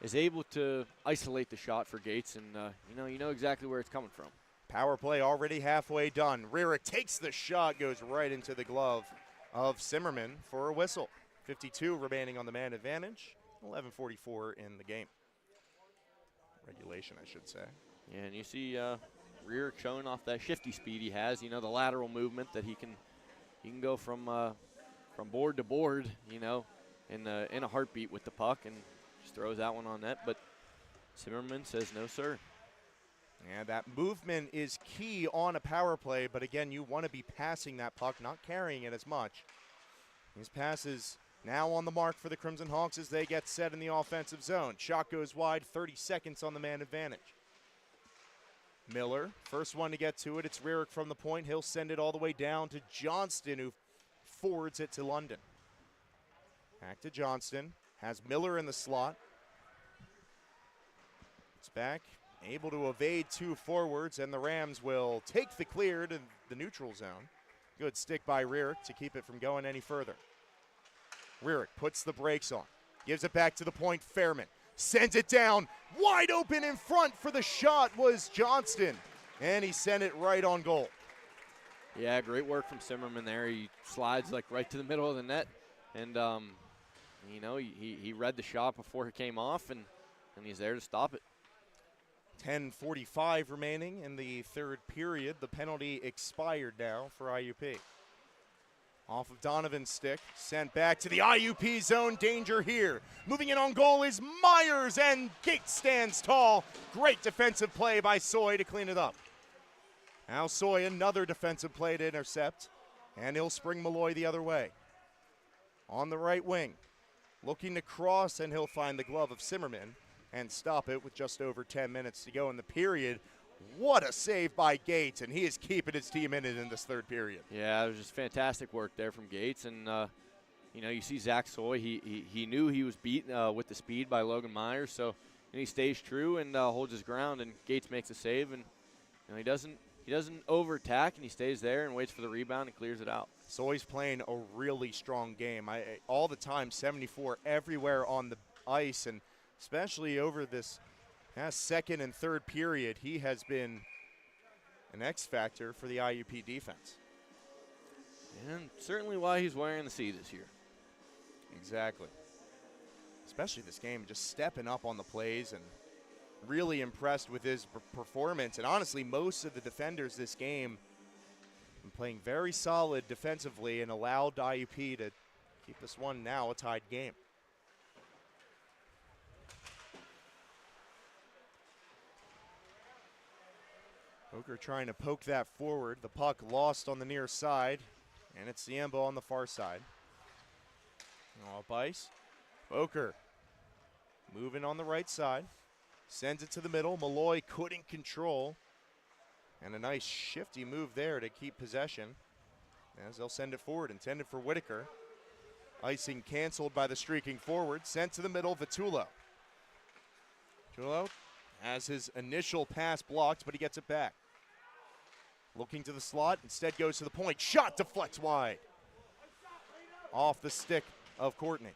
is able to isolate the shot for Gates, and you know exactly where it's coming from. Power play already halfway done. Rierick takes the shot, goes right into the glove of Simmerman for a whistle. 52 remaining on the man advantage. 11:44 in the game. Regulation, I should say. Yeah, and you see Rierick showing off that shifty speed he has. The lateral movement that he can go from board to board. In a heartbeat with the puck, and just throws that one on net. But Simmerman says no, sir. Yeah, that movement is key on a power play, but again, you want to be passing that puck, not carrying it as much. These passes now on the mark for the Crimson Hawks as they get set in the offensive zone. Shot goes wide, 30 seconds on the man advantage. Miller, first one to get to it. It's Rierick from the point. He'll send it all the way down to Johnston, who forwards it to London. Back to Johnston. Has Miller in the slot. It's back. Able to evade 2 forwards, and the Rams will take the clear to the neutral zone. Good stick by Rierick to keep it from going any further. Rierick puts the brakes on. Gives it back to the point. Fairman sends it down. Wide open in front for the shot was Johnston, and he sent it right on goal. Yeah, great work from Simmerman there. He slides right to the middle of the net, and he read the shot before it came off, and he's there to stop it. 10:45 remaining in the third period. The penalty expired now for IUP. Off of Donovan's stick, sent back to the IUP zone. Danger here. Moving in on goal is Myers, and Gates stands tall. Great defensive play by Soy to clean it up. Now Soy, another defensive play to intercept, and he'll spring Malloy the other way. On the right wing, looking to cross, and he'll find the glove of Simmerman and stop it with just over 10 minutes to go in the period. What a save by Gates, and he is keeping his team in it in this third period. Yeah, it was just fantastic work there from Gates, and you see Zach Soy. He knew he was beat with the speed by Logan Myers, so he stays true and holds his ground, and Gates makes a save, and he doesn't over attack, and he stays there and waits for the rebound and clears it out. Soy's playing a really strong game. All the time, 74 everywhere on the ice, and especially over this second and third period, he has been an X factor for the IUP defense. And certainly why he's wearing the C this year. Exactly. Especially this game, just stepping up on the plays, and really impressed with his performance. And honestly, most of the defenders this game been playing very solid defensively and allowed IUP to keep this one now a tied game. Boker trying to poke that forward. The puck lost on the near side, and it's Siembo on the far side. Off ice. Boker moving on the right side. Sends it to the middle. Malloy couldn't control. And a nice shifty move there to keep possession, as they'll send it forward, intended for Whitaker. Icing canceled by the streaking forward. Sent to the middle, Vitullo. Vitullo has his initial pass blocked, but he gets it back. Looking to the slot, instead goes to the point. Shot deflects wide. Off the stick of Courtney.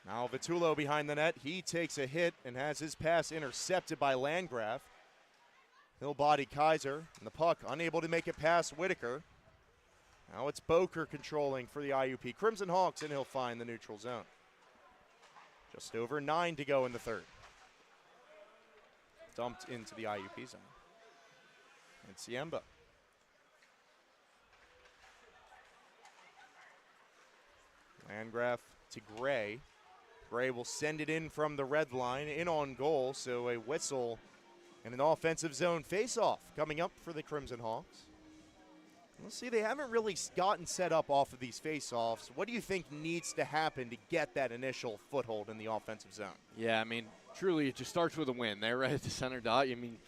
Now Vitullo behind the net. He takes a hit and has his pass intercepted by Landgraf. He'll body Kaiser, and the puck unable to make it past Whitaker. Now it's Boker controlling for the IUP Crimson Hawks, and he'll find the neutral zone. Just over 9 to go in the third. Dumped into the IUP zone. And Siemba. Landgraf to Gray. Gray will send it in from the red line, in on goal, so a whistle and an offensive zone face-off coming up for the Crimson Hawks. Let's see, they haven't really gotten set up off of these face-offs. What do you think needs to happen to get that initial foothold in the offensive zone? Yeah, I mean, truly, it just starts with a win. They're right at the center dot. I mean,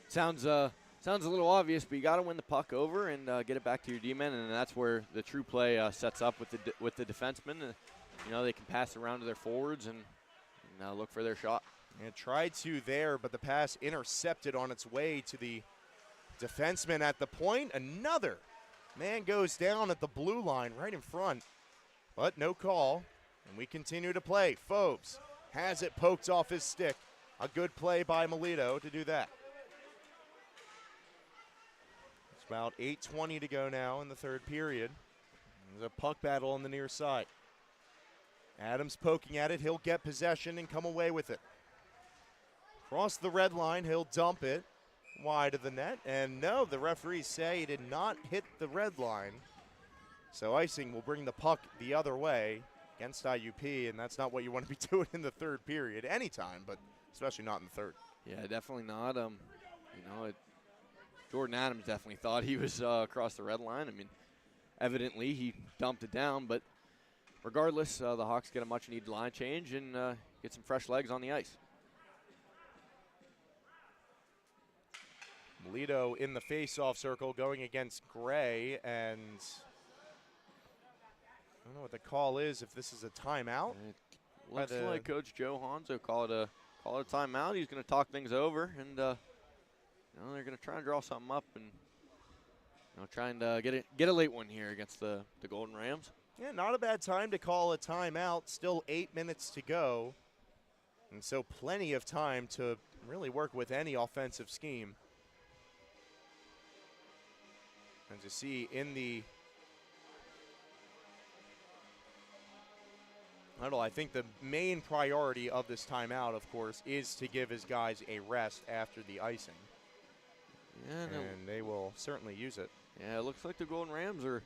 sounds a little obvious, but you got to win the puck over and get it back to your D-men, and that's where the true play sets up with the defensemen. You know, they can pass around to their forwards and look for their shot. And tried to there, but the pass intercepted on its way to the defenseman at the point. Another man goes down at the blue line right in front, but no call, and we continue to play. Phobes has it poked off his stick. A good play by Melito to do that. It's about 8:20 to go now in the third period. There's a puck battle on the near side. Adams poking at it. He'll get possession and come away with it. Across the red line, he'll dump it wide of the net. And no, the referees say he did not hit the red line. So icing will bring the puck the other way against IUP, and that's not what you want to be doing in the third period anytime, but especially not in the third. Yeah, definitely not. Jordan Adams definitely thought he was across the red line. I mean, evidently he dumped it down, but regardless, the Hawks get a much-needed line change and get some fresh legs on the ice. Melito in the face-off circle going against Gray, and I don't know what the call is, if this is a timeout. It looks like Coach Joe Hanzo call it a timeout. He's going to talk things over, and they're going to try and draw something up and trying to get a late one here against the Golden Rams. Yeah, not a bad time to call a timeout. Still 8 minutes to go, and so plenty of time to really work with any offensive scheme. And to see in the huddle, I think the main priority of this timeout, of course, is to give his guys a rest after the icing. Yeah, and they will certainly use it. Yeah, it looks like the Golden Rams are,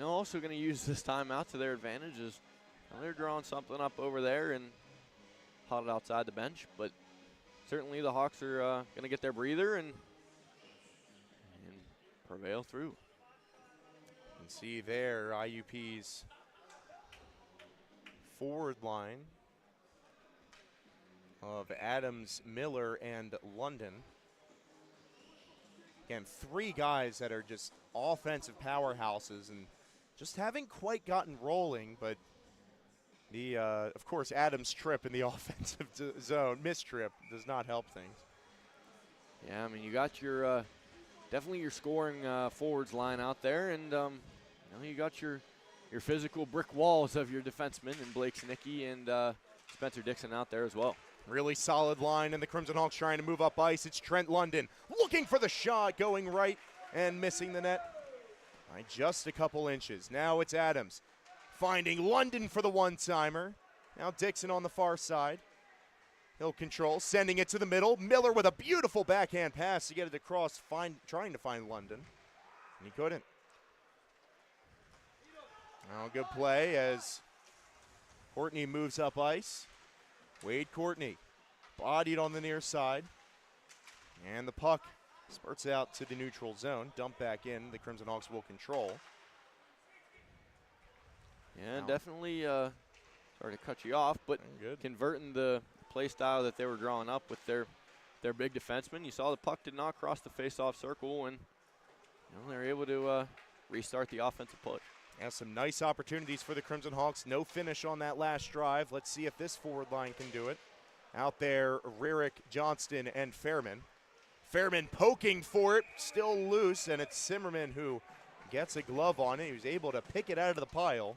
also going to use this timeout to their advantage. They're drawing something up over there and huddled outside the bench, but certainly the Hawks are going to get their breather and prevail through. You can see there IUP's forward line of Adams, Miller, and London. Again, 3 guys that are just offensive powerhouses and just haven't quite gotten rolling, but the, of course, Adams' trip in the offensive zone, mistrip, does not help things. Yeah, I mean, you got your definitely your scoring forwards line out there, and you got your physical brick walls of your defensemen and Blake Snicki and Spencer Dixon out there as well. Really solid line, and the Crimson Hawks trying to move up ice. It's Trent London looking for the shot, going right and missing the net by just a couple inches. Now it's Adams finding London for the one-timer. Now Dixon on the far side. He'll control, sending it to the middle. Miller with a beautiful backhand pass to get it across, trying to find London, and he couldn't. Now good play as Courtney moves up ice. Wade Courtney bodied on the near side, and the puck Spurts out to the neutral zone. Dump back in. The Crimson Hawks will control. Yeah, definitely, sorry to cut you off, but converting the play style that they were drawing up with their big defenseman. You saw the puck did not cross the face-off circle, and they were able to restart the offensive push. Yeah, some nice opportunities for the Crimson Hawks. No finish on that last drive. Let's see if this forward line can do it. Out there, Rarick, Johnston, and Fairman. Fairman poking for it, still loose, and it's Zimmerman who gets a glove on it. He was able to pick it out of the pile.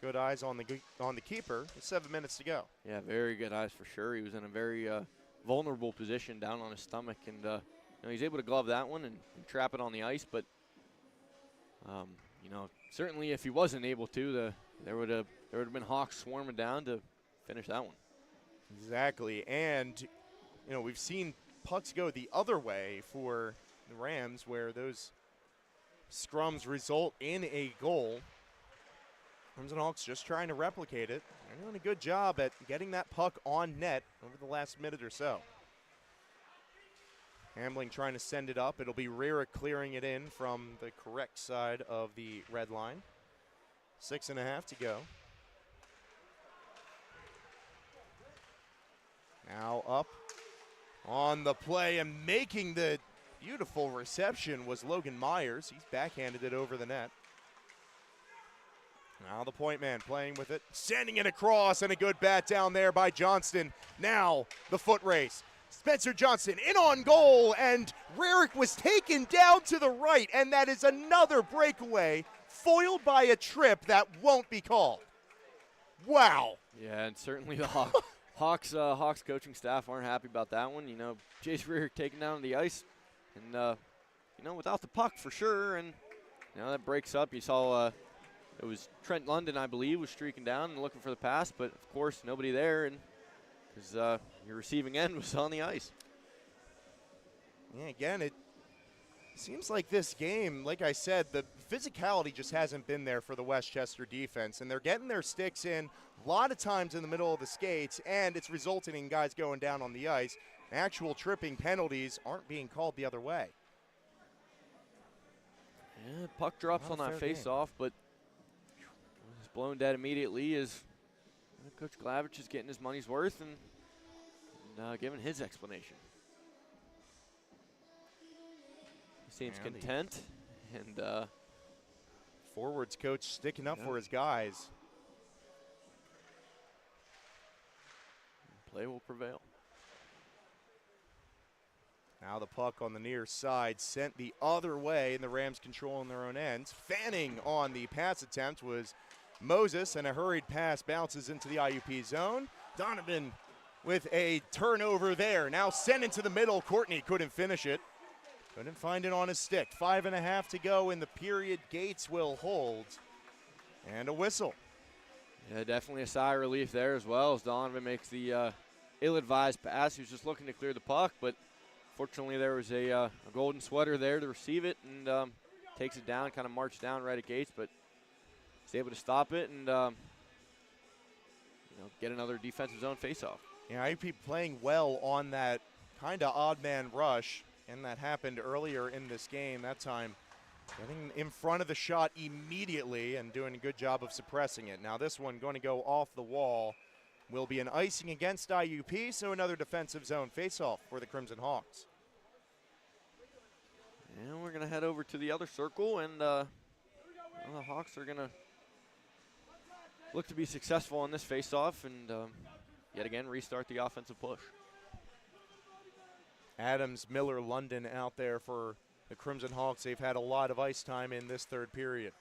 Good eyes on the keeper. 7 minutes to go. Yeah, very good eyes for sure. He was in a very vulnerable position down on his stomach, and he's able to glove that one and trap it on the ice. But certainly if he wasn't able to, there would have been Hawks swarming down to finish that one. Exactly, and we've seen pucks go the other way for the Rams, where those scrums result in a goal. Crimson Hawks just trying to replicate it. They're doing a good job at getting that puck on net over the last minute or so. Hamling trying to send it up. It'll be Rarick clearing it in from the correct side of the red line. 6.5 to go. Now up on the play and making the beautiful reception was Logan Myers. He's backhanded it over the net. Now the point man playing with it, sending it across, and a good bat down there by Johnston. Now the foot race. Spencer Johnston in on goal, and Rarick was taken down to the right, and that is another breakaway foiled by a trip that won't be called. Wow. Yeah, and certainly the Hawks coaching staff aren't happy about that one. Jace Rarick taken down to the ice, and without the puck for sure, and that breaks up. You saw it was Trent London, I believe, was streaking down and looking for the pass, but of course nobody there, and because your receiving end was on the ice. Yeah, again, it seems like this game, like I said, the physicality just hasn't been there for the West Chester defense, and they're getting their sticks in a lot of times in the middle of the skates, and it's resulting in guys going down on the ice. Actual tripping penalties aren't being called the other way. Yeah, puck drops on that face-off, but it's blown dead immediately as Coach Glavich is getting his money's worth and giving his explanation. He seems content, and forwards coach sticking up for his guys. Play will prevail. Now the puck on the near side sent the other way, and the Rams controlling their own ends. Fanning on the pass attempt was Moses, and a hurried pass bounces into the IUP zone. Donovan with a turnover there. Now sent into the middle. Courtney couldn't finish it. Couldn't find it on his stick. 5.5 to go in the period. Gates will hold. And a whistle. Yeah, definitely a sigh of relief there as well as Donovan makes the ill-advised pass. He was just looking to clear the puck, but fortunately there was a golden sweater there to receive it, and takes it down, kind of marched down right at Gates, but he's able to stop it and get another defensive zone faceoff. Yeah, IUP playing well on that kind of odd man rush, and that happened earlier in this game. That time getting in front of the shot immediately and doing a good job of suppressing it. Now this one going to go off the wall. Will be an icing against IUP, so another defensive zone faceoff for the Crimson Hawks. And we're going to head over to the other circle, and the Hawks are going to look to be successful on this faceoff and yet again restart the offensive push. Adams, Miller, London out there for the Crimson Hawks. They've had a lot of ice time in this third period.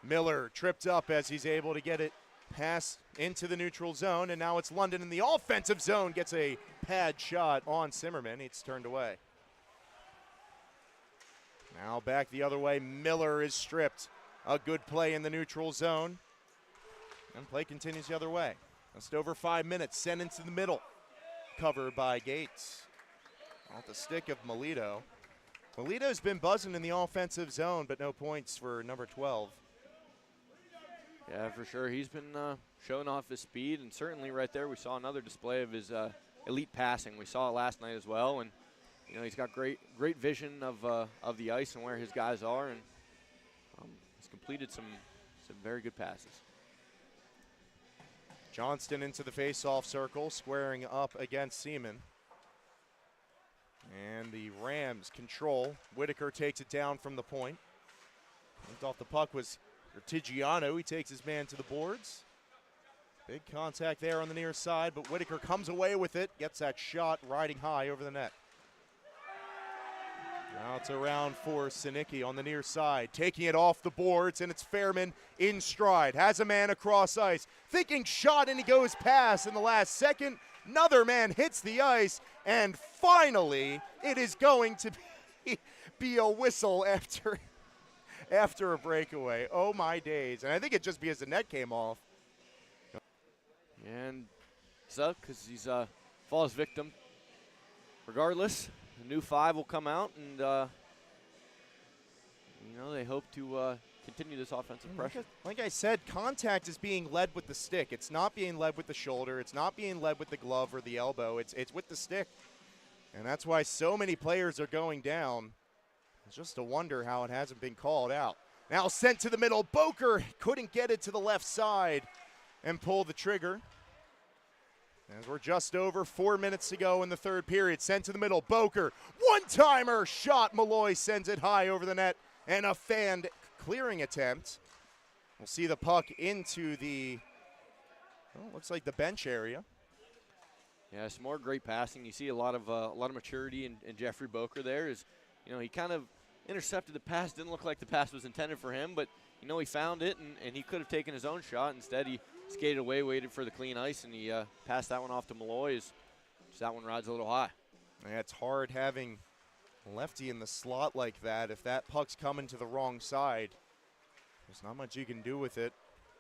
Miller tripped up as he's able to get it pass into the neutral zone, and now it's London in the offensive zone. Gets a pad shot on Zimmerman. It's turned away. Now back the other way. Miller is stripped. A good play in the neutral zone. And play continues the other way. Just over 5 minutes. Sent into the middle. Covered by Gates. Off the stick of Melito. Melito's been buzzing in the offensive zone, but no points for number 12. Yeah, for sure. He's been showing off his speed, and certainly right there we saw another display of his elite passing. We saw it last night as well, and you know, he's got great vision of the ice and where his guys are, and he's completed some very good passes. Johnston into the face-off circle, squaring up against Seaman. And the Rams control. Whitaker takes it down from the point. Linked off the puck was Ortigiano. He takes his man to the boards. Big contact there on the near side, but Whitaker comes away with it, gets that shot riding high over the net. Now it's around for Sinicki on the near side, taking it off the boards, and it's Fairman in stride. Has a man across ice, thinking shot, and he goes past in the last second. Another man hits the ice, and finally it is going to be a whistle after a breakaway. Oh my days. And I think it just because the net came off. And so, because he's falls victim. Regardless, the new 5 will come out, and you know, they hope to continue this offensive pressure. Like I said, contact is being led with the stick. It's not being led with the shoulder. It's not being led with the glove or the elbow. It's with the stick. And that's why so many players are going down. It's just a wonder how it hasn't been called out. Now sent to the middle. Boker couldn't get it to the left side and pull the trigger. As we're just over 4 minutes to go in the third period. Sent to the middle. Boker, one-timer shot. Malloy sends it high over the net. And a fanned clearing attempt. We'll see the puck into the, well, looks like the bench area. Yeah, some more great passing. You see a lot of maturity in Jeffrey Boker there. Is, you know, he kind of intercepted the pass. Didn't look like the pass was intended for him, but, you know, he found it, and he could have taken his own shot. Instead, he skated away, waited for the clean ice, and he passed that one off to Malloy. Just that one rides a little high. Yeah, it's hard having lefty in the slot like that. If that puck's coming to the wrong side, there's not much you can do with it.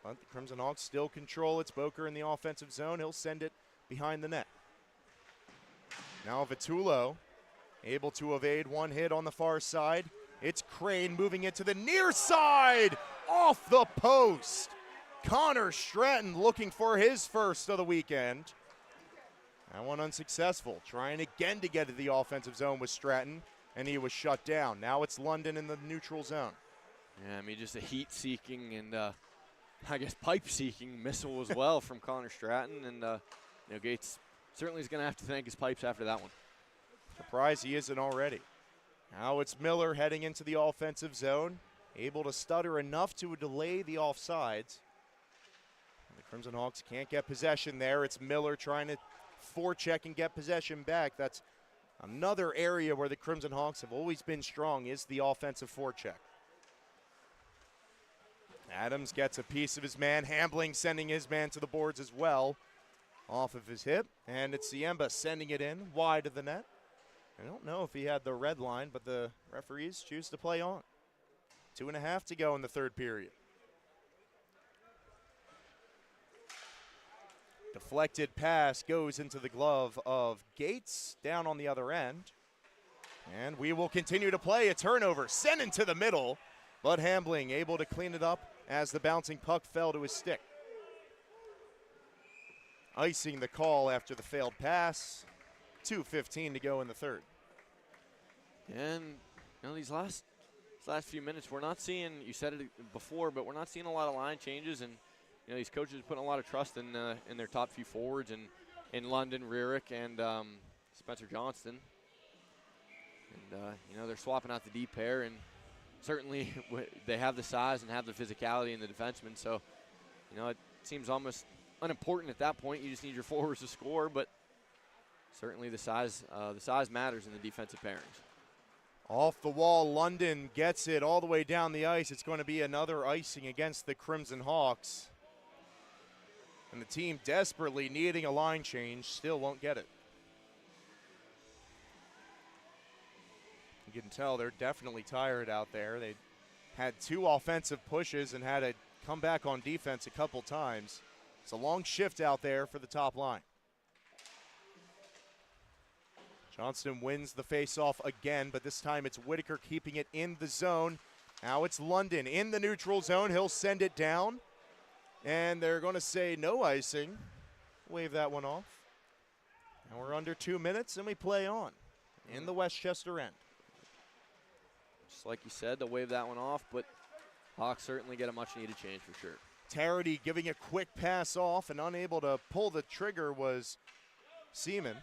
But the Crimson Hawks still control. It's Boker in the offensive zone. He'll send it behind the net. Now Vitullo able to evade one hit on the far side. It's Crane moving it to the near side, off the post. Connor Stratton looking for his first of the weekend. That one unsuccessful. Trying again to get to the offensive zone with Stratton, and he was shut down. Now it's London in the neutral zone. Yeah, I mean, just a heat-seeking and I guess pipe-seeking missile as well from Connor Stratton. And, you know, Gates certainly is going to have to thank his pipes after that one. Surprised he isn't already. Now it's Miller heading into the offensive zone. Able to stutter enough to delay the offsides. The Crimson Hawks can't get possession there. It's Miller trying to forecheck and get possession back. That's another area where the Crimson Hawks have always been strong, is the offensive forecheck. Adams gets a piece of his man. Hambling sending his man to the boards as well, off of his hip. And it's Siemba sending it in wide of the net. I don't know if he had the red line, but the referees choose to play on. 2.5 to go in the third period. Deflected pass goes into the glove of Gates, down on the other end. And we will continue to play. A turnover sent into the middle, but Hambling able to clean it up as the bouncing puck fell to his stick. Icing the call after the failed pass. 2:15 to go in the third. And, you know, these last few minutes, we're not seeing, you said it before, but we're not seeing a lot of line changes. And, you know, these coaches are putting a lot of trust in their top few forwards, and in London, Rierick, and Spencer Johnston. And, you know, they're swapping out the D pair, and certainly they have the size and have the physicality in the defensemen. So, you know, it seems almost unimportant at that point. You just need your forwards to score, but certainly the size matters in the defensive pairings. Off the wall, London gets it all the way down the ice. It's going to be another icing against the Crimson Hawks. And the team desperately needing a line change still won't get it. You can tell they're definitely tired out there. They had 2 offensive pushes and had to come back on defense a couple times. It's a long shift out there for the top line. Johnston wins the faceoff again, but this time it's Whitaker keeping it in the zone. Now it's London in the neutral zone. He'll send it down, and they're going to say no icing. Wave that one off. And we're under 2 minutes, and we play on. in the West Chester end. Just like you said, they'll wave that one off, but Hawks certainly get a much-needed change for sure. Tarity giving a quick pass off and unable to pull the trigger was Seaman.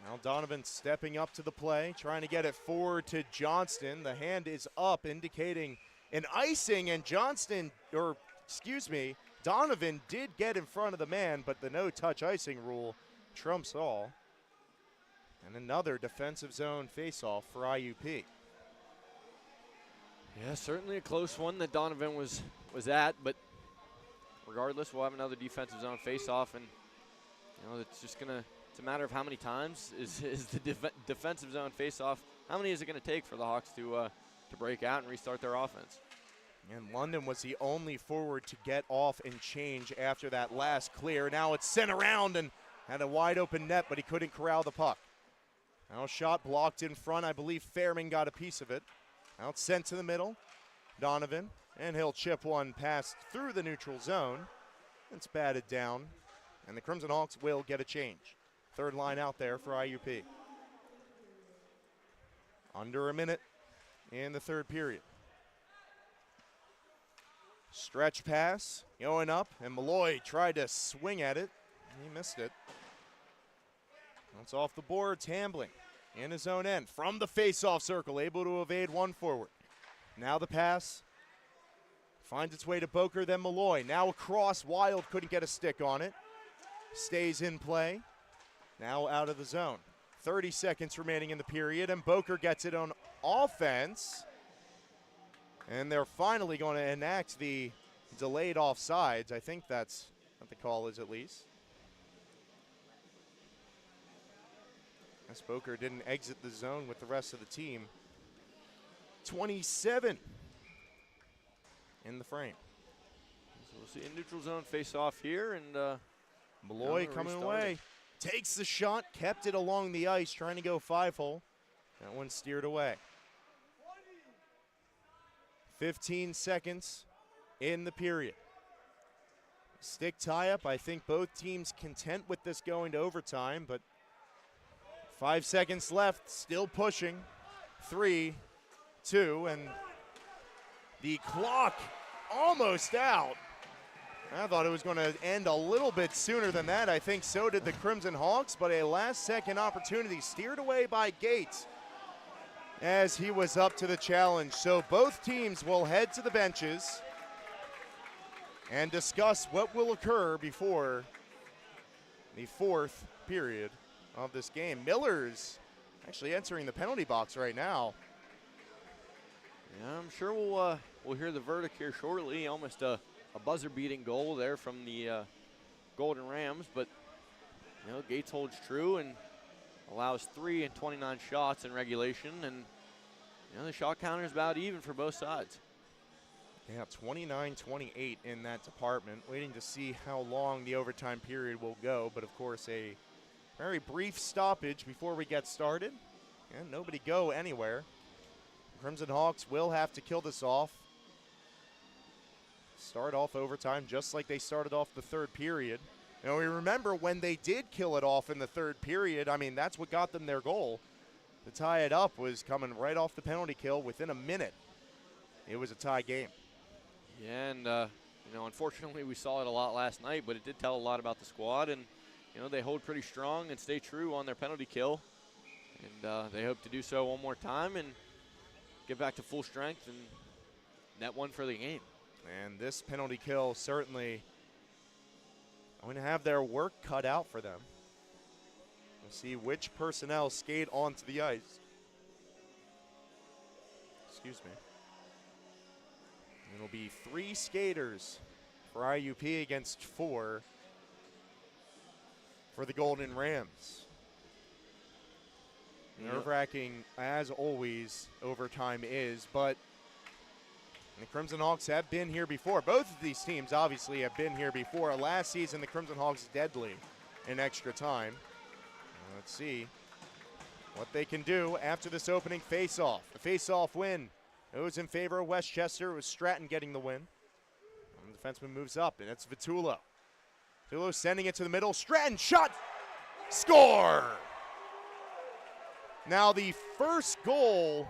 Now Donovan stepping up to the play, trying to get it forward to Johnston. The hand is up, indicating an icing, and Donovan did get in front of the man, but the no-touch icing rule trumps all. And another defensive zone face-off for IUP. Yeah, certainly a close one that Donovan was at, but regardless, we'll have another defensive zone face-off, and it's just gonna. It's a matter of how many times is the defensive zone face-off. How many is it going to take for the Hawks to break out and restart their offense? And London was the only forward to get off and change after that last clear. Now it's sent around and had a wide open net, but he couldn't corral the puck. Now a shot blocked in front. I believe Fairman got a piece of it. Now it's sent to the middle. Donovan, and he'll chip one past through the neutral zone. It's batted down, and the Crimson Hawks will get a change. Third line out there for IUP. Under a minute in the third period. Stretch pass going up, and Malloy tried to swing at it. He missed it. That's off the boards. Hambling in his own end from the face-off circle, able to evade one forward. Now the pass finds its way to Boker, then Malloy. Now across, Wild couldn't get a stick on it. Stays in play. Now out of the zone. 30 seconds remaining in the period, and Boker gets it on offense. And they're finally going to enact the delayed offsides. I think that's what the call is, at least. As Boker didn't exit the zone with the rest of the team. 27 in the frame. So we'll see a neutral zone face-off here, and Malloy coming away. Takes the shot, kept it along the ice, trying to go 5-hole. That one steered away. 15 seconds in the period. Stick tie-up. I think both teams content with this going to overtime, but 5 seconds left, still pushing. 3, 2, and the clock almost out. I thought it was going to end a little bit sooner than that. I think so did the Crimson Hawks, but a last-second opportunity steered away by Gates as he was up to the challenge. So both teams will head to the benches and discuss what will occur before the fourth period of this game. Miller's actually entering the penalty box right now. Yeah, I'm sure we'll hear the verdict here shortly. Almost a buzzer-beating goal there from the Golden Rams, but Gates holds true and allows 3 and 29 shots in regulation, and the shot counter is about even for both sides. Yeah, 29-28 in that department. Waiting to see how long the overtime period will go, but of course a very brief stoppage before we get started, and nobody go anywhere. Crimson Hawks will have to kill this off. Start off overtime just like they started off the third period. We remember when they did kill it off in the third period, I mean, that's what got them their goal. To tie it up was coming right off the penalty kill within a minute. It was a tie game. Yeah, and, unfortunately we saw it a lot last night, but it did tell a lot about the squad, and, they hold pretty strong and stay true on their penalty kill. And they hope to do so one more time and get back to full strength and net one for the game. And this penalty kill certainly going to have their work cut out for them. We'll see which personnel skate onto the ice. Excuse me. It'll be 3 skaters for IUP against 4 for the Golden Rams. Nerve-wracking, as always, overtime is, but the Crimson Hawks have been here before. Both of these teams obviously have been here before. Last season, the Crimson Hawks deadly in extra time. Let's see what they can do after this opening face-off. The face-off win goes in favor of West Chester. It was Stratton getting the win. And the defenseman moves up, and it's Vitullo. Vitulo sending it to the middle. Stratton shot. Score! Now the first goal,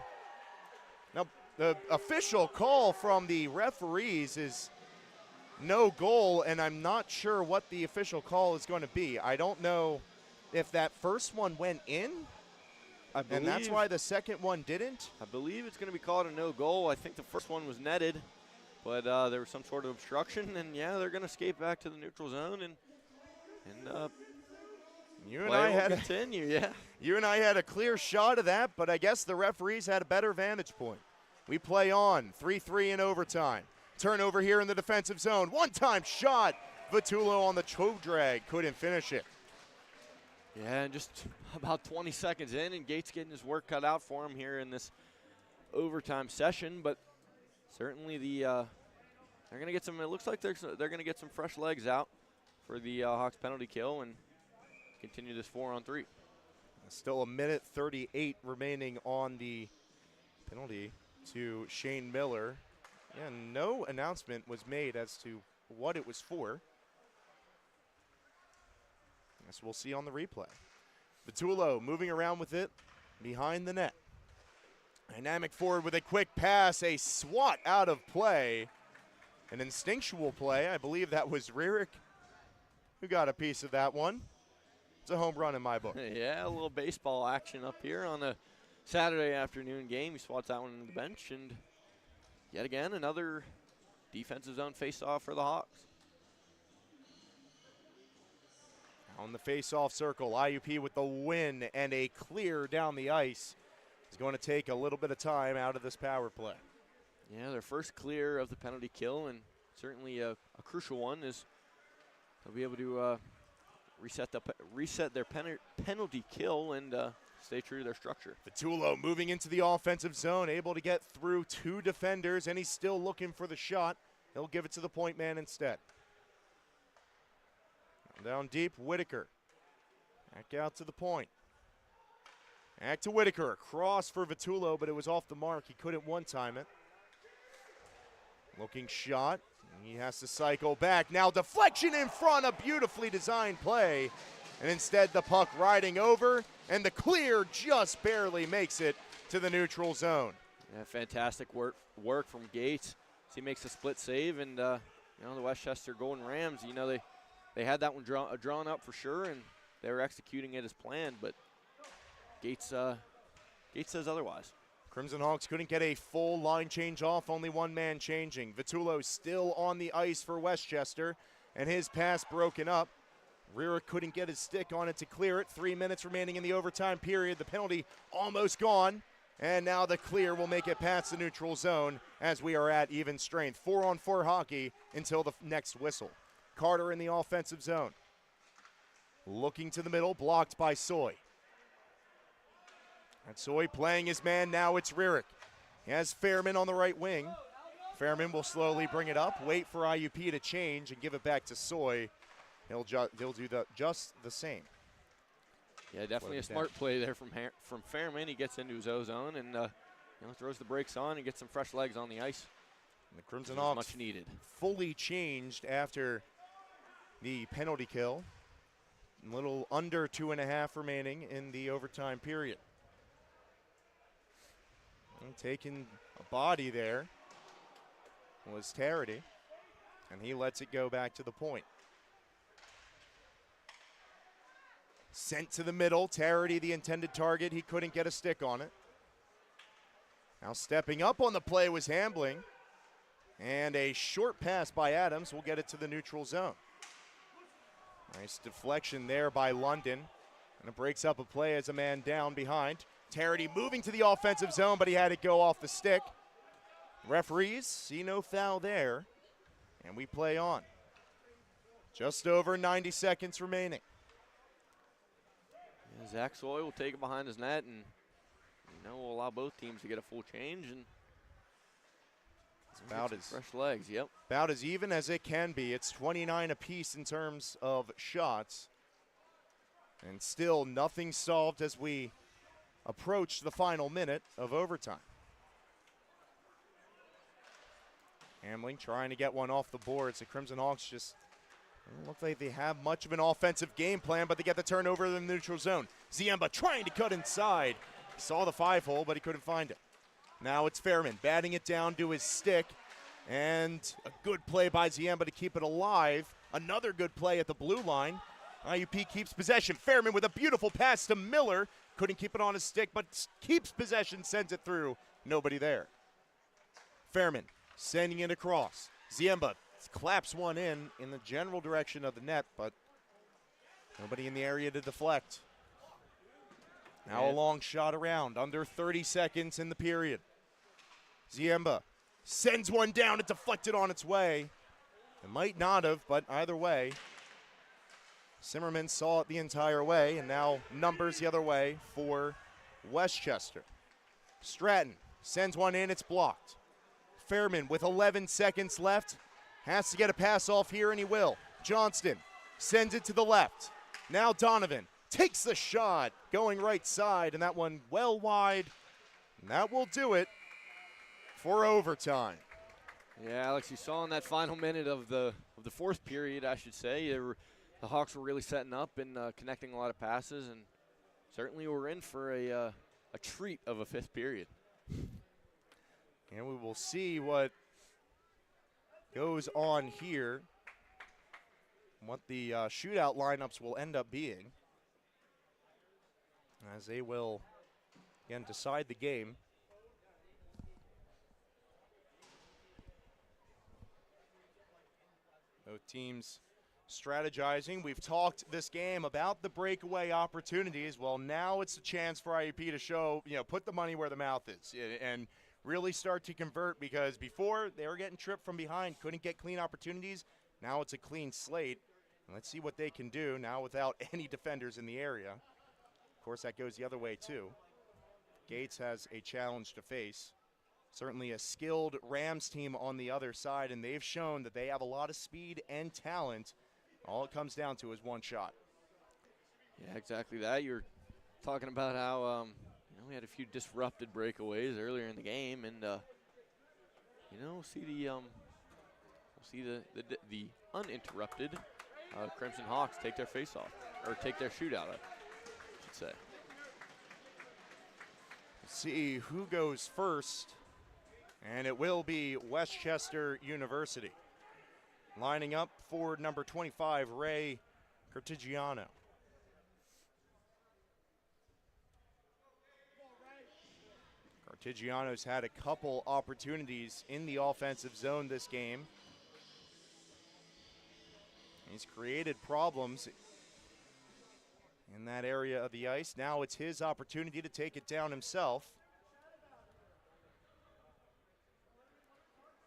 now the official call from the referees is no goal, and I'm not sure what the official call is going to be. I don't know if that first one went in, and that's why the second one didn't. I believe it's going to be called a no goal. I think the first one was netted, but there was some sort of obstruction, and yeah, they're going to skate back to the neutral zone and you and I had continue. Yeah, you and I had a clear shot of that, but I guess the referees had a better vantage point. We play on 3-3 in overtime. Turnover here in the defensive zone. One-time shot. Vitulo on the toe drag. Couldn't finish it. Yeah, and just about 20 seconds in, and Gates getting his work cut out for him here in this overtime session. But certainly they're going to get some. It looks like they're going to get some fresh legs out for the Hawks penalty kill and continue this 4-on-3. Still a minute 38 remaining on the penalty to Shane Miller. Yeah, no announcement was made as to what it was for. Guess we'll see on the replay. Vitulo moving around with it behind the net. Dynamic forward with a quick pass, a swat out of play. An instinctual play. I believe that was Rierick who got a piece of that one. It's a home run in my book. Yeah, a little baseball action up here on a Saturday afternoon game. He swats that one into the bench, and yet again, another defensive zone face-off for the Hawks. On the face-off circle, IUP with the win and a clear down the ice. Is going to take a little bit of time out of this power play. Yeah, their first clear of the penalty kill, and certainly a crucial one is they'll be able to reset their penalty kill and stay true to their structure. Vitulo moving into the offensive zone, able to get through two defenders, and he's still looking for the shot. He'll give it to the point man instead. Down deep, Whitaker. Back out to the point. Back to Whitaker. Across for Vitulo, but it was off the mark. He couldn't one-time it. Looking shot. He has to cycle back. Now deflection in front, a beautifully designed play. And instead the puck riding over, and the clear just barely makes it to the neutral zone. Yeah, fantastic work from Gates. He makes a split save, and the West Chester Golden Rams, they had that one drawn up for sure, and they were executing it as planned, but Gates says otherwise. Crimson Hawks couldn't get a full line change off, only one man changing. Vitulo still on the ice for West Chester, and his pass broken up. Rierick couldn't get his stick on it to clear it. 3 minutes remaining in the overtime period. The penalty almost gone, and now the clear will make it past the neutral zone as we are at even strength. 4-on-4 hockey until the next whistle. Carter in the offensive zone. Looking to the middle, blocked by Soy. And Soy playing his man, now it's Rierick. He has Fairman on the right wing. Fairman will slowly bring it up, wait for IUP to change and give it back to Soy. He'll do just the same. Yeah, definitely a smart play there from Fairman. He gets into his O-zone and throws the brakes on and gets some fresh legs on the ice. And the Crimson Hawks much needed. Fully changed after the penalty kill. A little under 2.5 remaining in the overtime period. And taking a body there was Tarity, and he lets it go back to the point. Sent to the middle, Tarity the intended target. He couldn't get a stick on it. Now stepping up on the play was Hambling. And a short pass by Adams will get it to the neutral zone. Nice deflection there by London. And it breaks up a play as a man down behind. Tarity moving to the offensive zone, but he had it go off the stick. Referees see no foul there. And we play on. Just over 90 seconds remaining. Yeah, Zach Soy will take it behind his net and will allow both teams to get a full change. And about as fresh legs, yep. About as even as it can be. It's 29 apiece in terms of shots. And still nothing solved as we approach the final minute of overtime. Hamling trying to get one off the boards. The Crimson Hawks just Doesn't look like they have much of an offensive game plan, but they get the turnover in the neutral zone. Ziemba trying to cut inside. He saw the 5-hole, but he couldn't find it. Now it's Fairman batting it down to his stick. And a good play by Ziemba to keep it alive. Another good play at the blue line. IUP keeps possession. Fairman with a beautiful pass to Miller. Couldn't keep it on his stick, but keeps possession, sends it through. Nobody there. Fairman sending it across. Ziemba claps one in the general direction of the net, but nobody in the area to deflect. Now a long shot around, under 30 seconds in the period. Ziemba sends one down, it deflected on its way. It might not have, but either way, Zimmerman saw it the entire way, and now numbers the other way for West Chester. Stratton sends one in, it's blocked. Fairman with 11 seconds left has to get a pass off here, and he will. Johnston sends it to the left. Now Donovan takes the shot, going right side, and that one well wide. And that will do it for overtime. Yeah, Alex, you saw in that final minute of the fourth period, I should say, the Hawks were really setting up and connecting a lot of passes, and certainly we're in for a treat of a fifth period. And we will see what goes on here, what the shootout lineups will end up being, as they will, again, decide the game. Both teams strategizing. We've talked this game about the breakaway opportunities. Well, now it's a chance for IUP to show, put the money where the mouth is and really start to convert, because before they were getting tripped from behind, couldn't get clean opportunities. Now it's a clean slate. Let's see what they can do now without any defenders in the area. Of course, that goes the other way too. Gates has a challenge to face. Certainly a skilled Rams team on the other side, and they've shown that they have a lot of speed and talent. All it comes down to is one shot. Yeah, exactly that. You're talking about how we had a few disrupted breakaways earlier in the game, and we'll see the uninterrupted Crimson Hawks take their face-off, or take their shootout, I should say. Let's see who goes first, and it will be West Chester University. Lining up for number 25, Ray Cartigiano. Cartigiano's had a couple opportunities in the offensive zone this game. He's created problems in that area of the ice. Now it's his opportunity to take it down himself.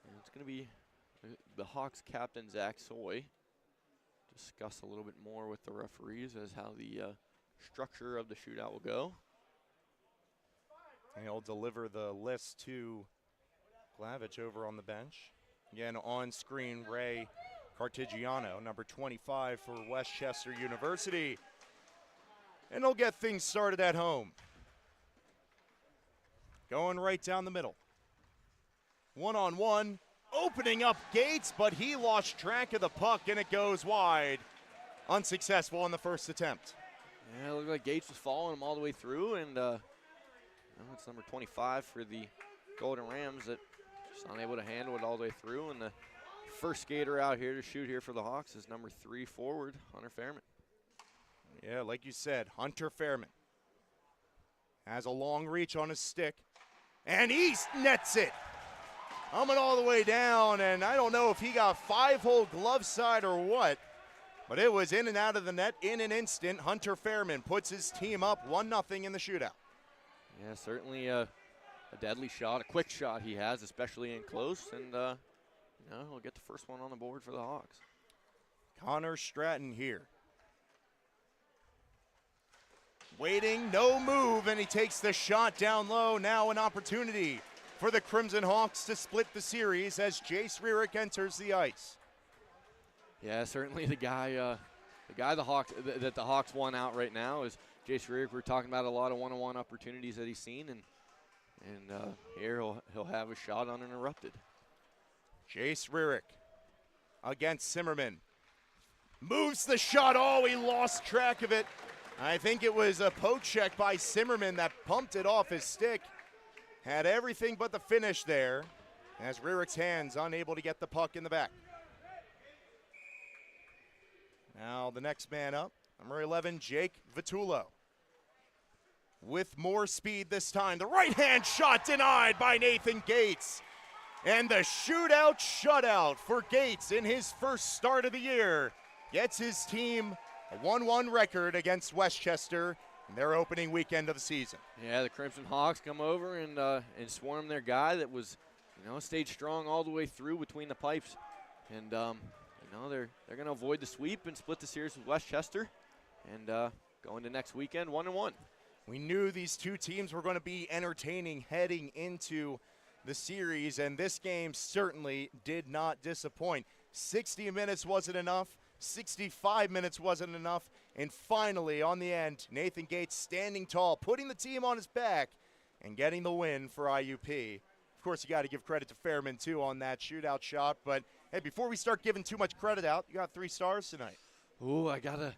And it's going to be the Hawks captain, Zach Soy. Discuss a little bit more with the referees as how the structure of the shootout will go. And he'll deliver the list to Glavich over on the bench. Again, on screen, Ray Cartigiano, number 25 for West Chester University. And he'll get things started at home. Going right down the middle. One-on-one, opening up Gates, but he lost track of the puck, and it goes wide. Unsuccessful on the first attempt. Yeah, it looked like Gates was following him all the way through, and it's number 25 for the Golden Rams that just unable to handle it all the way through, and the first skater out here to shoot here for the Hawks is number 3 forward, Hunter Fairman. Yeah, like you said, Hunter Fairman has a long reach on his stick, and he nets it. Coming all the way down, and I don't know if he got 5-hole glove side or what, but it was in and out of the net in an instant. Hunter Fairman puts his team up 1-0 in the shootout. Yeah, certainly a deadly shot, a quick shot he has, especially in close, and he'll get the first one on the board for the Hawks. Connor Stratton here. Waiting, no move, and he takes the shot down low. Now an opportunity for the Crimson Hawks to split the series as Jace Rierick enters the ice. Yeah, certainly the guy the Hawks won out right now is Jace Rierick. We're talking about a lot of one-on-one opportunities that he's seen, and here he'll have a shot uninterrupted. Jace Rierick against Zimmerman. Moves the shot. Oh, he lost track of it. I think it was a poke check by Zimmerman that pumped it off his stick. Had everything but the finish there, as Rurick's hands unable to get the puck in the back. Now the next man up, number 11, Jake Vitullo. With more speed this time. The right-hand shot denied by Nathan Gates. And the shootout shutout for Gates in his first start of the year. Gets his team a 1-1 record against West Chester in their opening weekend of the season. Yeah, the Crimson Hawks come over and swarm their guy that was, stayed strong all the way through between the pipes. And, they're going to avoid the sweep and split the series with West Chester and go into next weekend 1-1. We knew these two teams were going to be entertaining heading into the series, and this game certainly did not disappoint. 60 minutes wasn't enough. 65 minutes wasn't enough. And finally, on the end, Nathan Gates standing tall, putting the team on his back and getting the win for IUP. Of course, you got to give credit to Fairman, too, on that shootout shot. But, hey, before we start giving too much credit out, you got 3 stars tonight. Ooh, I got to,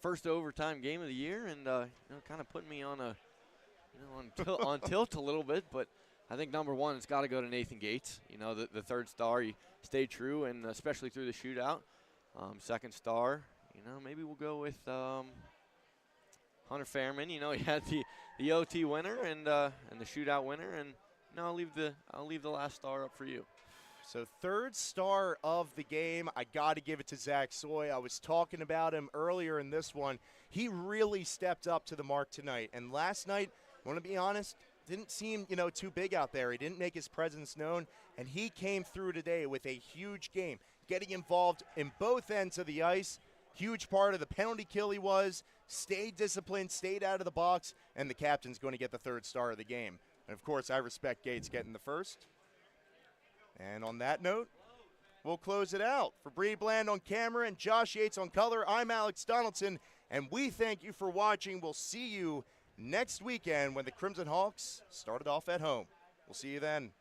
first overtime game of the year and, kind of putting me on a, on tilt a little bit. But I think number 1, it's got to go to Nathan Gates. The third star, he stayed true, and especially through the shootout. Second star, maybe we'll go with Hunter Fairman. He had the OT winner and the shootout winner, and I'll leave the last star up for you. So third star of the game, I got to give it to Zach Soy. I was talking about him earlier in this one. He really stepped up to the mark tonight. And last night, I want to be honest, didn't seem, too big out there. He didn't make his presence known, and he came through today with a huge game, getting involved in both ends of the ice. Huge part of the penalty kill he was, stayed disciplined, stayed out of the box, and the captain's going to get the third star of the game. And, of course, I respect Gates getting the first. And on that note, we'll close it out. For Bree Bland on camera and Josh Yates on color, I'm Alex Donaldson, and we thank you for watching. We'll see you next weekend when the Crimson Hawks started off at home. We'll see you then.